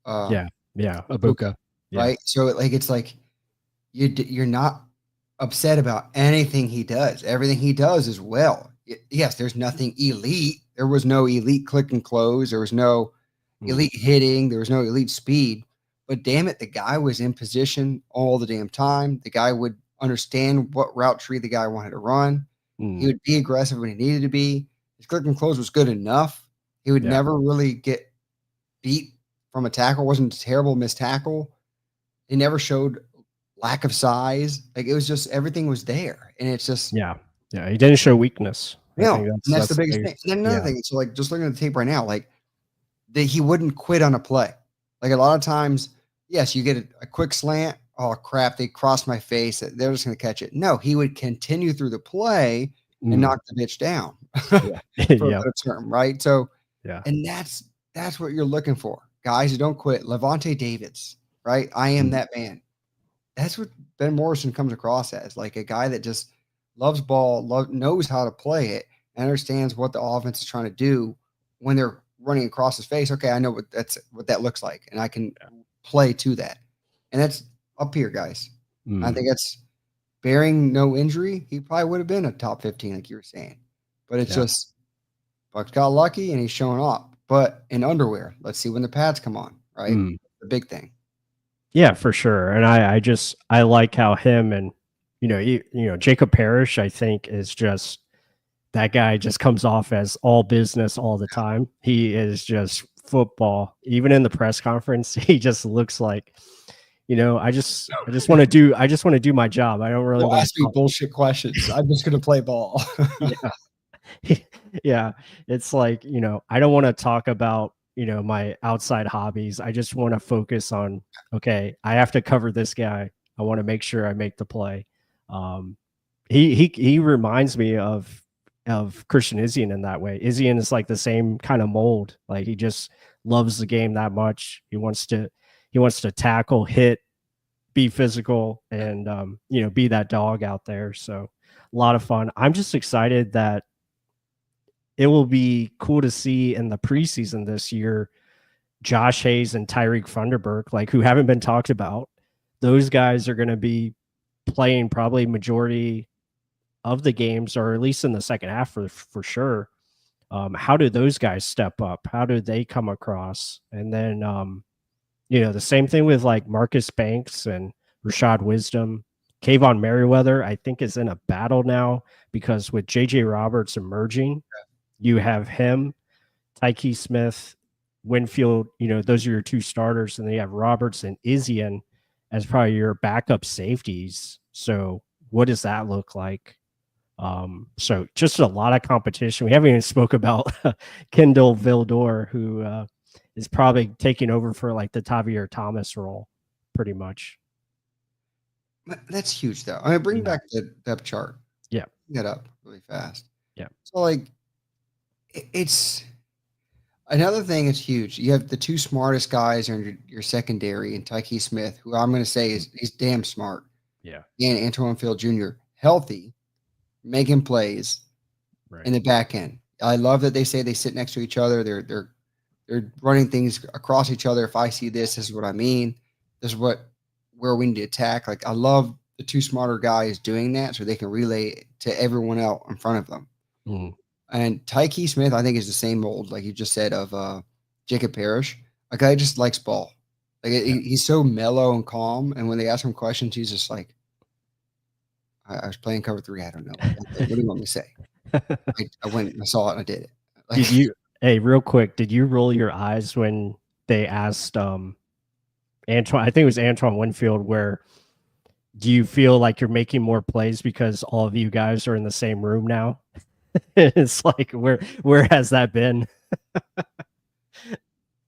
Speaker 6: Ibuka.
Speaker 7: Right? So like it's like you're not upset about anything he does. Everything he does is well. Yes, there's nothing elite. There was no elite click and close. There was no elite hitting. There was no elite speed. But damn it, the guy was in position all the damn time. The guy would understand what route tree the guy wanted to run. He would be aggressive when he needed to be. His click and close was good enough. He would never really get beat from a tackle. Wasn't a terrible missed tackle. He never showed lack of size. Like it was just everything was there. And it's just
Speaker 6: he didn't show weakness.
Speaker 7: That's the biggest thing. And then another thing, so like just looking at the tape right now, like he wouldn't quit on a play. Like a lot of times, yes, you get a quick slant. Oh crap, they crossed my face. They're just going to catch it. No, he would continue through the play and knock the bitch down for a better term, right? So, and that's what you're looking for. Guys who don't quit. Levante Davids, right? I am that man. That's what Ben Morrison comes across as, like a guy that just loves ball, knows how to play it, and understands what the offense is trying to do when they're running across his face. Okay, I know what that looks like, and I can play to that. And that's up here, guys. I think that's bearing no injury. He probably would have been a top 15, like you were saying. But it's just Bucs got lucky, and he's showing up. But in underwear, let's see when the pads come on, right? The big thing.
Speaker 6: Yeah, for sure. And I like how him and Jacob Parrish, I think, is just that guy just comes off as all business all the time. He is just football. Even in the press conference, he just looks like, I just want to do my job. I don't really
Speaker 7: want to ask me bullshit questions. I'm just going to play ball.
Speaker 6: Yeah. It's like, I don't want to talk about my outside hobbies. I just want to focus on, okay, I have to cover this guy. I want to make sure I make the play. He reminds me of Christian Izien in that way. Izien is like the same kind of mold. Like he just loves the game that much. He wants to tackle, hit, be physical, and be that dog out there. So a lot of fun. I'm just excited that it will be cool to see in the preseason this year, Josh Hayes and Tyreek Funderburk, like who haven't been talked about. Those guys are going to be playing probably majority of the games, or at least in the second half for sure. How do those guys step up? How do they come across? And then, the same thing with like Marcus Banks and Rashad Wisdom. Kayvon Merriweather, I think, is in a battle now because with JJ Roberts emerging, you have him, Tyke Smith, Winfield, those are your two starters. And then you have Roberts and Izien as probably your backup safeties. So what does that look like? So just a lot of competition. We haven't even spoke about Kendall Vildor, who is probably taking over for like the Tavier Thomas role pretty much.
Speaker 7: That's huge though. I mean, bring back the depth chart.
Speaker 6: Yeah.
Speaker 7: Get up really fast.
Speaker 6: Yeah.
Speaker 7: So like, it's another thing that's huge. You have the two smartest guys in your secondary, and Tyke Smith, who I'm going to say he's damn smart.
Speaker 6: Yeah.
Speaker 7: And Antoine Field Jr. healthy, making plays in the back end. I love that they say they sit next to each other. They're running things across each other. If I see this is what I mean. This is where we need to attack. Like I love the two smarter guys doing that so they can relay it to everyone else in front of them. And Tyke Smith, I think, is the same mold, like you just said, of Jacob Parrish. A guy just likes ball. Like he's so mellow and calm. And when they ask him questions, he's just like, I was playing cover 3. I don't know. What do you want me to say? I went and I saw it and I did it. Like,
Speaker 6: Hey, real quick, did you roll your eyes when they asked Antoine? I think it was Antoine Winfield. Where do you feel like you're making more plays because all of you guys are in the same room now? It's like where has that been?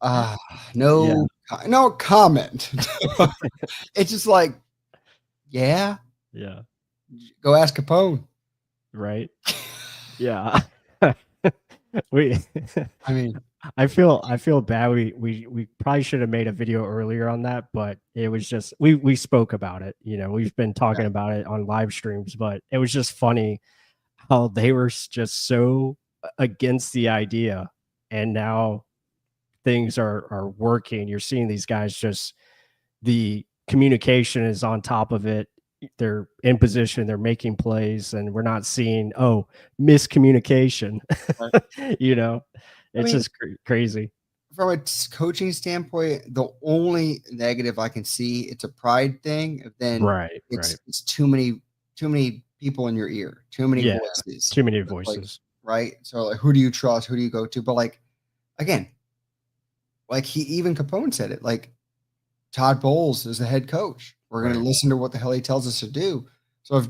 Speaker 7: Uh
Speaker 6: Yeah,
Speaker 7: no comment. It's just like, yeah,
Speaker 6: yeah,
Speaker 7: go ask Capone.
Speaker 6: right. Yeah. we
Speaker 7: I mean,
Speaker 6: I feel bad. We probably should have made a video earlier on that, but it was just we spoke about it. You know, we've been talking about it on live streams, but it was just funny how they were just so against the idea, and now things are working. You're seeing these guys just the communication is on top of it. They're in position, they're making plays, and we're not seeing miscommunication. You know,
Speaker 7: I
Speaker 6: it's
Speaker 7: mean,
Speaker 6: just crazy.
Speaker 7: from a coaching standpoint, the only negative I can see, it's a pride thing. Then
Speaker 6: Right.
Speaker 7: it's too many people in your ear, too many
Speaker 6: Yeah,
Speaker 7: voices,
Speaker 6: too many
Speaker 7: like,
Speaker 6: voices.
Speaker 7: right? So like, who do you trust? Who do you go to? But like, again, like even Capone said it. Like, Todd Bowles is the head coach. We're going to listen to what the hell he tells us to do. So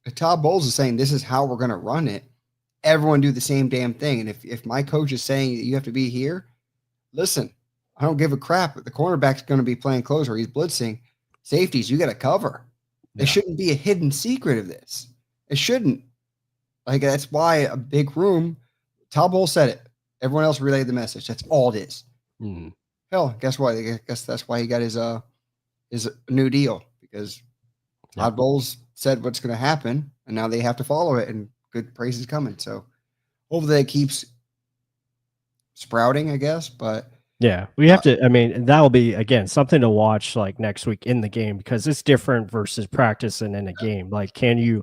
Speaker 7: if Todd Bowles is saying this is how we're going to run it, everyone do the same damn thing. And if my coach is saying that you have to be here, listen, I don't give a crap. The cornerback's going to be playing closer. He's blitzing. Safeties, you got to cover. There shouldn't be a hidden secret of this. It shouldn't. Like, that's why a big room, Todd Bowles said it. Everyone else relayed the message. That's all it is.
Speaker 6: Mm.
Speaker 7: Hell, guess what? I guess that's why he got his new deal, because Todd Bowles said what's going to happen, and now they have to follow it, and good praise is coming. So hopefully it keeps sprouting, I guess. But
Speaker 6: Yeah, we have to. I mean, that'll be again something to watch like next week in the game, because it's different versus practice and in a game. Like, can you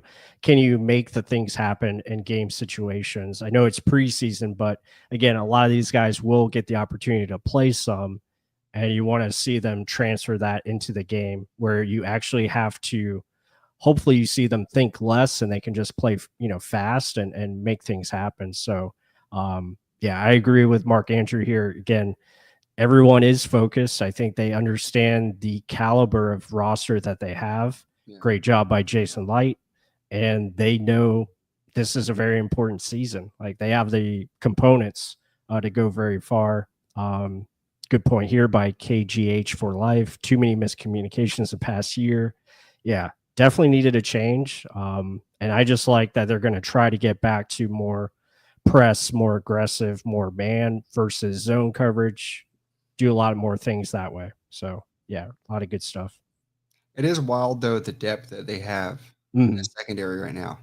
Speaker 6: make the things happen in game situations? I know it's preseason, but again, a lot of these guys will get the opportunity to play some, and you want to see them transfer that into the game where you actually have to. Hopefully, you see them think less and they can just play, fast and make things happen. So, yeah, I agree with Mark Andrew here again. Everyone is focused. I think they understand the caliber of roster that they have.
Speaker 7: Yeah.
Speaker 6: Great job by Jason Light. And they know this is a very important season. Like, they have the components to go very far. Good point here by KGH for life. Too many miscommunications the past year. Yeah, definitely needed a change. And I just like that they're going to try to get back to more press, more aggressive, more man versus zone coverage. Do a lot more things that way. So yeah, a lot of good stuff.
Speaker 7: it is wild though, the depth that they have in the secondary right now.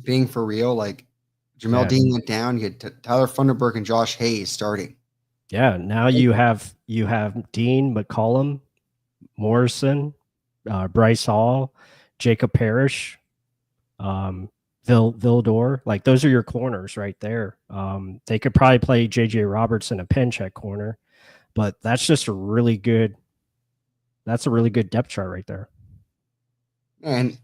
Speaker 7: Being for real, like Jamel Dean went down. You had Tyler Funderburk and Josh Hayes starting.
Speaker 6: Yeah, now you have Dean, McCollum, Morrison, Bryce Hall, Jacob Parrish, Vildor. Like, those are your corners right there. They could probably play JJ Robertson a pinch at corner, but that's just a really good depth chart right there.
Speaker 7: And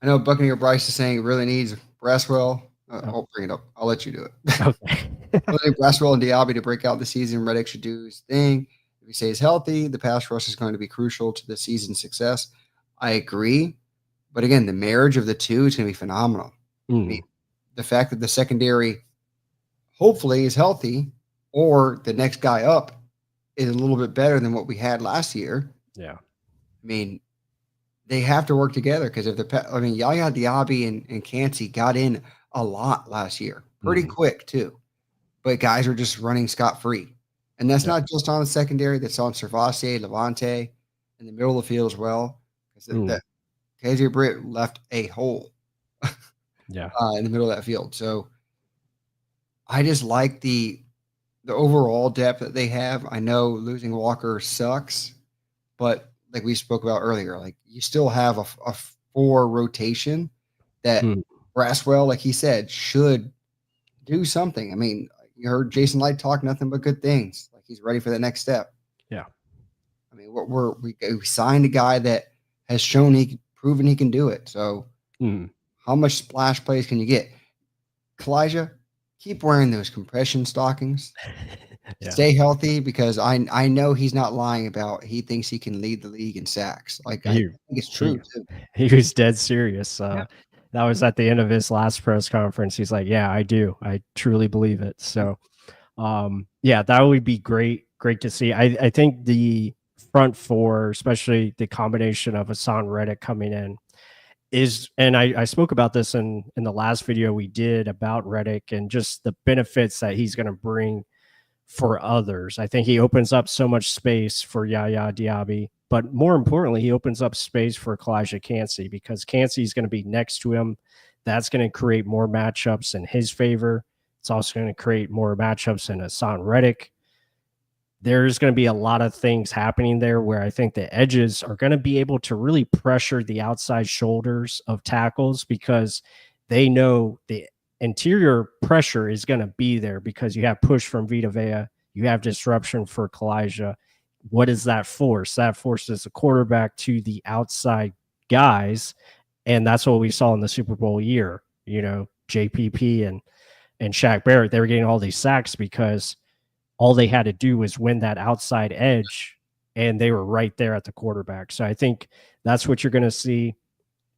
Speaker 7: I know Buccaneer Bryce is saying it really needs Braswell. I'll bring it up. I'll let you do it.
Speaker 6: Okay.
Speaker 7: Braswell and Diaby to break out the season. Reddick should do his thing. If he stays healthy, the pass rush is going to be crucial to the season's success. I agree. But again, the marriage of the two is going to be phenomenal. I mean, the fact that the secondary hopefully is healthy, or the next guy up is a little bit better than what we had last year.
Speaker 6: Yeah.
Speaker 7: I mean, they have to work together, because if Yaya Diaby and Cansey got in a lot last year, pretty quick too. But guys are just running scot-free. And that's not just on the secondary, that's on Servassier, Levante, in the middle of the field as well. Because KJ Britt left a hole in the middle of that field. So I just like the overall depth that they have. I know losing Walker sucks, but like we spoke about earlier, like, you still have a 4 rotation that Braswell, like he said, should do something. I mean, you heard Jason Light talk nothing but good things. Like, he's ready for the next step.
Speaker 6: Yeah.
Speaker 7: I mean, we signed a guy that has proven he can do it. So how much splash plays can you get? Kalijah, keep wearing those compression stockings.
Speaker 6: Yeah.
Speaker 7: Stay healthy, because I know he's not lying about he thinks he can lead the league in sacks. Like, I think it's true too.
Speaker 6: He was dead serious. That was at the end of his last press conference. He's like, yeah, I do. I truly believe it. So, yeah, that would be great. Great to see. I think the front four, especially the combination of Hassan Reddick coming in, is, and I spoke about this in the last video we did about Reddick and just the benefits that he's going to bring for others. I think he opens up so much space for Yaya Diaby, but more importantly, he opens up space for Kalijah Cansey, because Cansey is going to be next to him. That's going to create more matchups in his favor. It's also going to create more matchups in Hassan Reddick. There's going to be a lot of things happening there where I think the edges are going to be able to really pressure the outside shoulders of tackles, because they know the interior pressure is going to be there, because you have push from Vita Vea, you have disruption for Kalijah. What is that force? That forces the quarterback to the outside guys, and that's what we saw in the Super Bowl year. You know, JPP and Shaq Barrett, they were getting all these sacks because all they had to do was win that outside edge, and they were right there at the quarterback. So I think that's what you're going to see.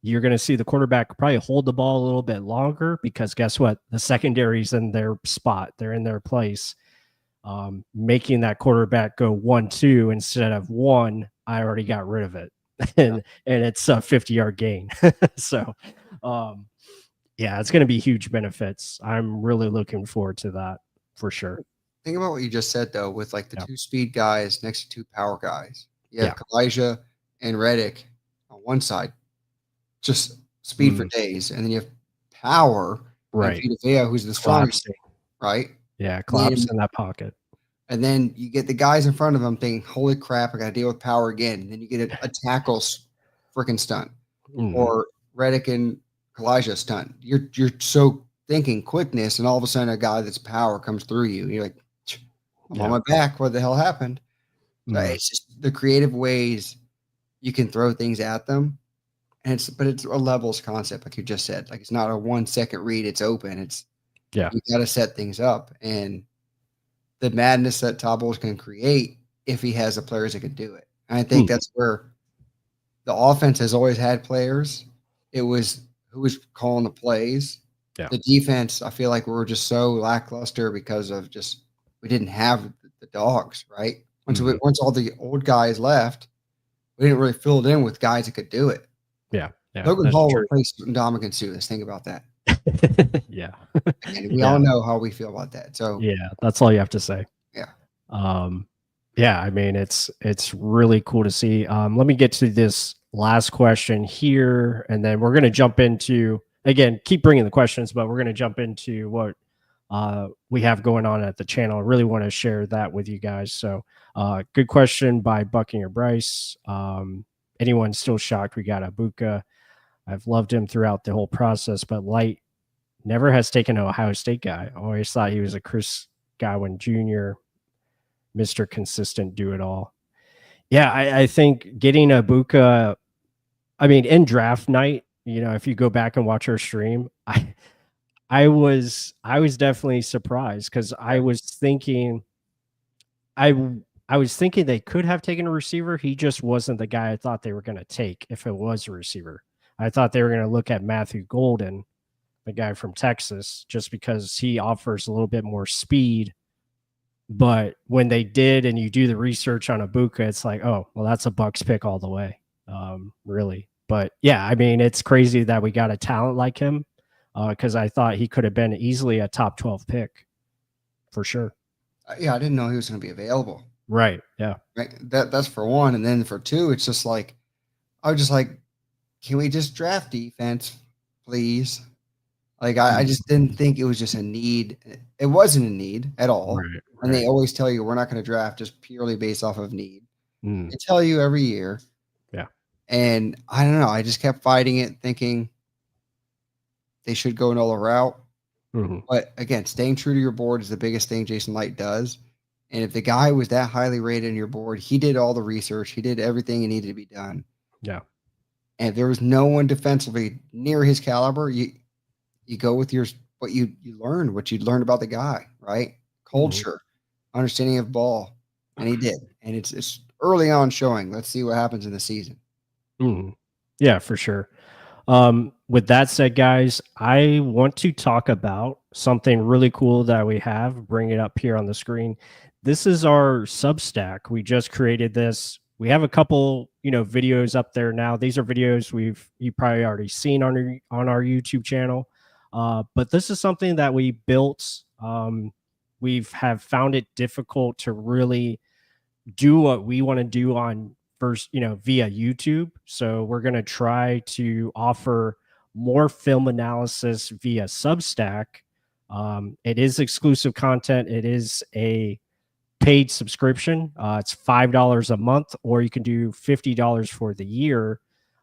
Speaker 6: You're going to see the quarterback probably hold the ball a little bit longer, because guess what? The secondary's in their spot. They're in their place. Making that quarterback go 1-2 instead of 1, I already got rid of it. and it's a 50-yard gain. So, yeah, it's going to be huge benefits. I'm really looking forward to that for sure.
Speaker 7: Think about what you just said, though, with like the two speed guys next to two power guys. You have Kalijah and Reddick on one side, just speed for days. And then you have power,
Speaker 6: right?
Speaker 7: Vita Vea, who's the strongest, right?
Speaker 6: Yeah, collapse in that pocket.
Speaker 7: And then you get the guys in front of them thinking, holy crap, I got to deal with power again. And then you get a tackle freaking stunt, or Reddick and Kalijah stunt. You're so thinking quickness, and all of a sudden a guy that's power comes through you. You're like, I'm on my back. What the hell happened? So it's just the creative ways you can throw things at them. And it's a levels concept, like you just said. Like, it's not a 1 second read, it's open. It's you got to set things up. And the madness that Todd Bowles can create, if he has the players that can do it. And I think that's where the offense has always had players. It was who was calling the plays. The defense, I feel like we were just so lackluster because of just we didn't have the dogs, right? Once all the old guys left, we didn't really fill it in with guys that could do it. Logan Paul replaced Ndamukong Suh. Think about that. And we all know how we feel about that. So
Speaker 6: that's all you have to say. I mean, it's really cool to see. Let me get to this last question here, and then we're going to jump into, again, keep bringing the questions, but we're going to jump into what we have going on at the channel. I really want to share that with you guys. So good question by Buccaneer Bryce. Anyone still shocked we got Ibuka? I've loved him throughout the whole process, but Light never has taken an Ohio State guy. I always thought he was a Chris Godwin Jr., Mr. Consistent, do it all. Yeah, I think getting Ibuka, I mean, in draft night, you know, if you go back and watch our stream, I was definitely surprised, because I was thinking they could have taken a receiver. He just wasn't the guy I thought they were going to take if it was a receiver. I thought they were going to look at Matthew Golden, the guy from Texas, just because he offers a little bit more speed. But when they did, and you do the research on Ibuka, it's like, oh, well, that's a Bucs pick all the way, really. But yeah, I mean, it's crazy that we got a talent like him, because I thought he could have been easily a top 12 pick for sure.
Speaker 7: Yeah, I didn't know he was going to be available.
Speaker 6: Right. Yeah.
Speaker 7: Right. That's for one. And then for two, it's just like, I was just like, can we just draft defense, please? Like, I just didn't think it was just a need. It wasn't a need at all. Right. And they always tell you we're not going to draft just purely based off of need. They tell you every year.
Speaker 6: Yeah.
Speaker 7: And I don't know. I just kept fighting it, thinking they should go another route. But again, staying true to your board is the biggest thing Jason Light does. And if the guy was that highly rated on your board, he did all the research. He did everything that needed to be done.
Speaker 6: Yeah.
Speaker 7: And if there was no one defensively near his caliber, you go with your what you learned, what you learned about the guy, right? Culture, understanding of ball, and he did. And it's early on showing. Let's see what happens in the season.
Speaker 6: Yeah, for sure. With that said, guys, I want to talk about something really cool that we have. Bring it up here on the screen. This is our Substack. We just created this. We have a couple, videos up there now. These are videos you probably already seen on our YouTube channel. But this is something that we built. We've have found it difficult to really do what we want to do on first, via YouTube. So we're going to try to offer more film analysis via Substack. It is exclusive content. It is a paid subscription. It's $5 a month, or you can do $50 for the year.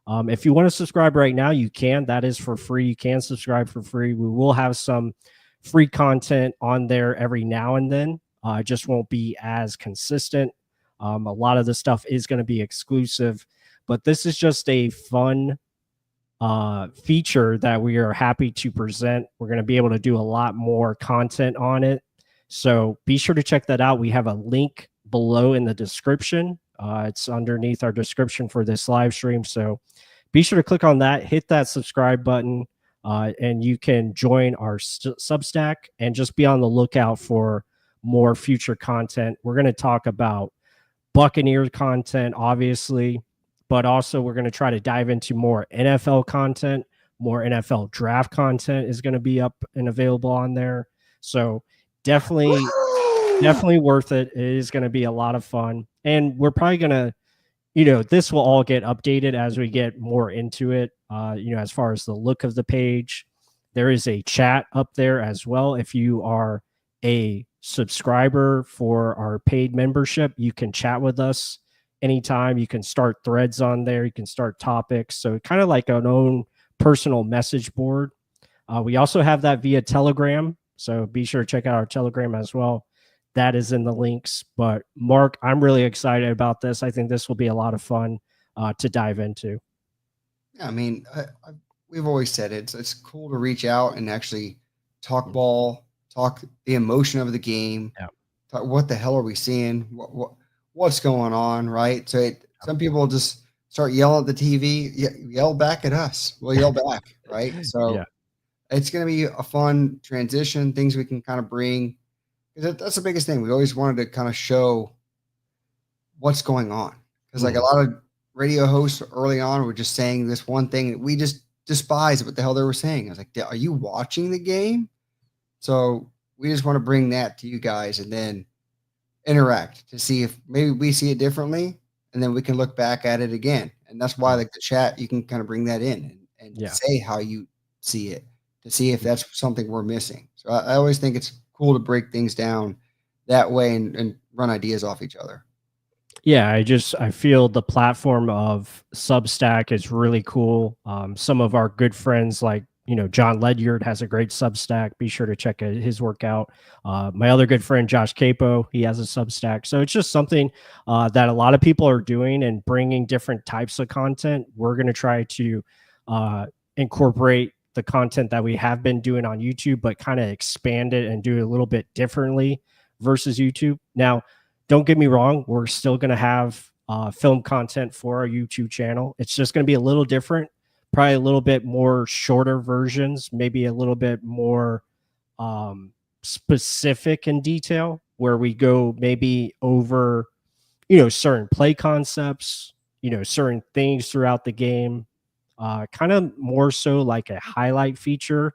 Speaker 6: If you want to subscribe right now, you can. That is for free. You can subscribe for free. We will have some free content on there every now and then. It just won't be as consistent. A lot of the stuff is going to be exclusive, but this is just a fun feature that we are happy to present. We're going to be able to do a lot more content on it. So be sure to check that out. We have a link below in the description. It's underneath our description for this live stream. So be sure to click on that, hit that subscribe button, and you can join our Substack and just be on the lookout for more future content. We're going to talk about Buccaneer content, obviously, but also we're going to try to dive into more NFL content. More NFL draft content is going to be up and available on there. So definitely worth it. It is going to be a lot of fun. And we're probably going to, this will all get updated as we get more into it. As far as the look of the page, there is a chat up there as well. If you are a subscriber for our paid membership, you can chat with us anytime. You can start threads on there. You can start topics. So kind of like an own personal message board. We also have that via Telegram. So be sure to check out our Telegram as well. That is in the links. But Mark, I'm really excited about this. I think this will be a lot of fun to dive into.
Speaker 7: Yeah, I mean, we've always said it's cool to reach out and actually talk ball, talk the emotion of the game.
Speaker 6: Yeah.
Speaker 7: Talk, what the hell are we seeing? What's going on, right? So some people just start yelling at the TV, yell back at us. We'll yell back, right? So it's going to be a fun transition, things we can kind of bring. That's the biggest thing. We always wanted to kind of show what's going on. Because like a lot of radio hosts early on were just saying this one thing that we just despised what the hell they were saying. I was like, are you watching the game? So we just want to bring that to you guys and then interact to see if maybe we see it differently, and then we can look back at it again. And that's why like the chat, you can kind of bring that in and say how you see it to see if that's something we're missing. So I always think it's cool to break things down that way and run ideas off each other.
Speaker 6: Yeah, I feel the platform of Substack is really cool. Some of our good friends like, John Ledyard has a great Substack. Be sure to check his work out. My other good friend, Josh Capo, he has a Substack. So it's just something that a lot of people are doing and bringing different types of content. We're going to try to incorporate the content that we have been doing on YouTube, but kind of expand it and do it a little bit differently versus YouTube. Now, don't get me wrong. We're still going to have film content for our YouTube channel. It's just going to be a little different. Probably a little bit more shorter versions, maybe a little bit more specific in detail, where we go maybe over, certain play concepts, certain things throughout the game, kind of more so like a highlight feature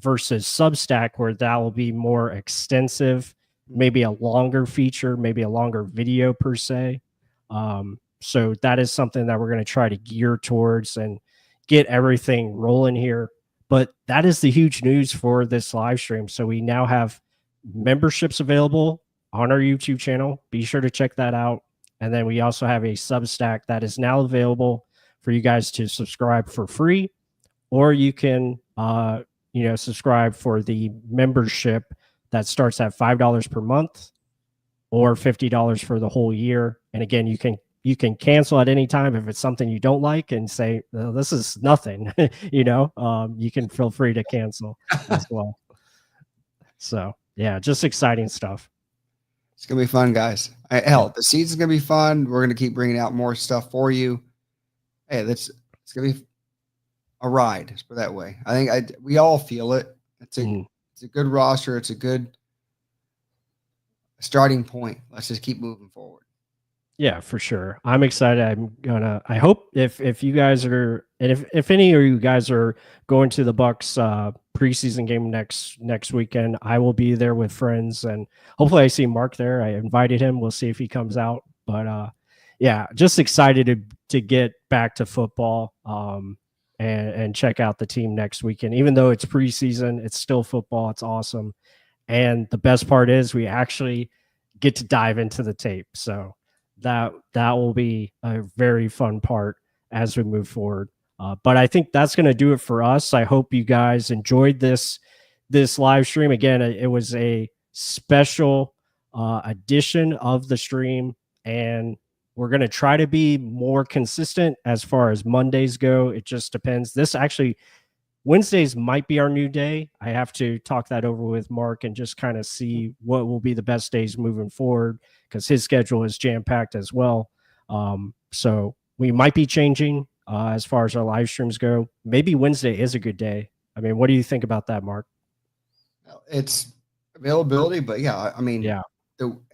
Speaker 6: versus Substack, where that will be more extensive, maybe a longer feature, maybe a longer video per se. So that is something that we're going to try to gear towards and get everything rolling here. But that is the huge news for this live stream. So we now have memberships available on our YouTube channel. Be sure to check that out. And then we also have a Substack that is now available for you guys to subscribe for free, or you can, subscribe for the membership that starts at $5 per month or $50 for the whole year. And again, you can you can cancel at any time if it's something you don't like and say, oh, this is nothing, you can feel free to cancel as well. So yeah, just exciting stuff.
Speaker 7: It's going to be fun, guys. The season's going to be fun. We're going to keep bringing out more stuff for you. Hey, it's going to be a ride. Let's put it that way. I think we all feel it. It's a good roster. It's a good starting point. Let's just keep moving forward.
Speaker 6: Yeah, for sure. I'm excited. I hope if you guys are, and if any of you guys are going to the Bucs preseason game next weekend, I will be there with friends, and hopefully I see Mark there. I invited him. We'll see if he comes out. But yeah, just excited to get back to football and check out the team next weekend. Even though it's preseason, it's still football. It's awesome. And the best part is we actually get to dive into the tape. So that will be a very fun part as we move forward. But I think that's going to do it for us. I hope you guys enjoyed this live stream. Again, it was a special edition of the stream, and we're going to try to be more consistent as far as Mondays go. It just depends. Wednesdays might be our new day. I have to talk that over with Mark and just kind of see what will be the best days moving forward, because his schedule is jam-packed as well. So we might be changing as far as our live streams go. Maybe Wednesday is a good day. I mean, what do you think about that, Mark?
Speaker 7: It's availability, but yeah, I mean,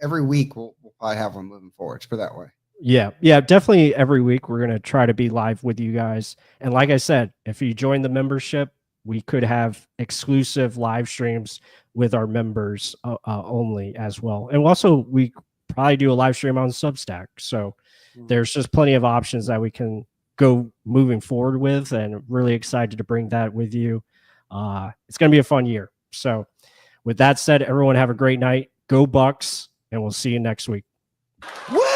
Speaker 7: every week we'll probably have one moving forward. Let's put it that way.
Speaker 6: Yeah, definitely every week we're going to try to be live with you guys. And like I said, if you join the membership, we could have exclusive live streams with our members only as well. And also we probably do a live stream on Substack. So there's just plenty of options that we can go moving forward with, and really excited to bring that with you. It's going to be a fun year. So with that said, everyone have a great night. Go Bucs, and we'll see you next week.
Speaker 7: Woo!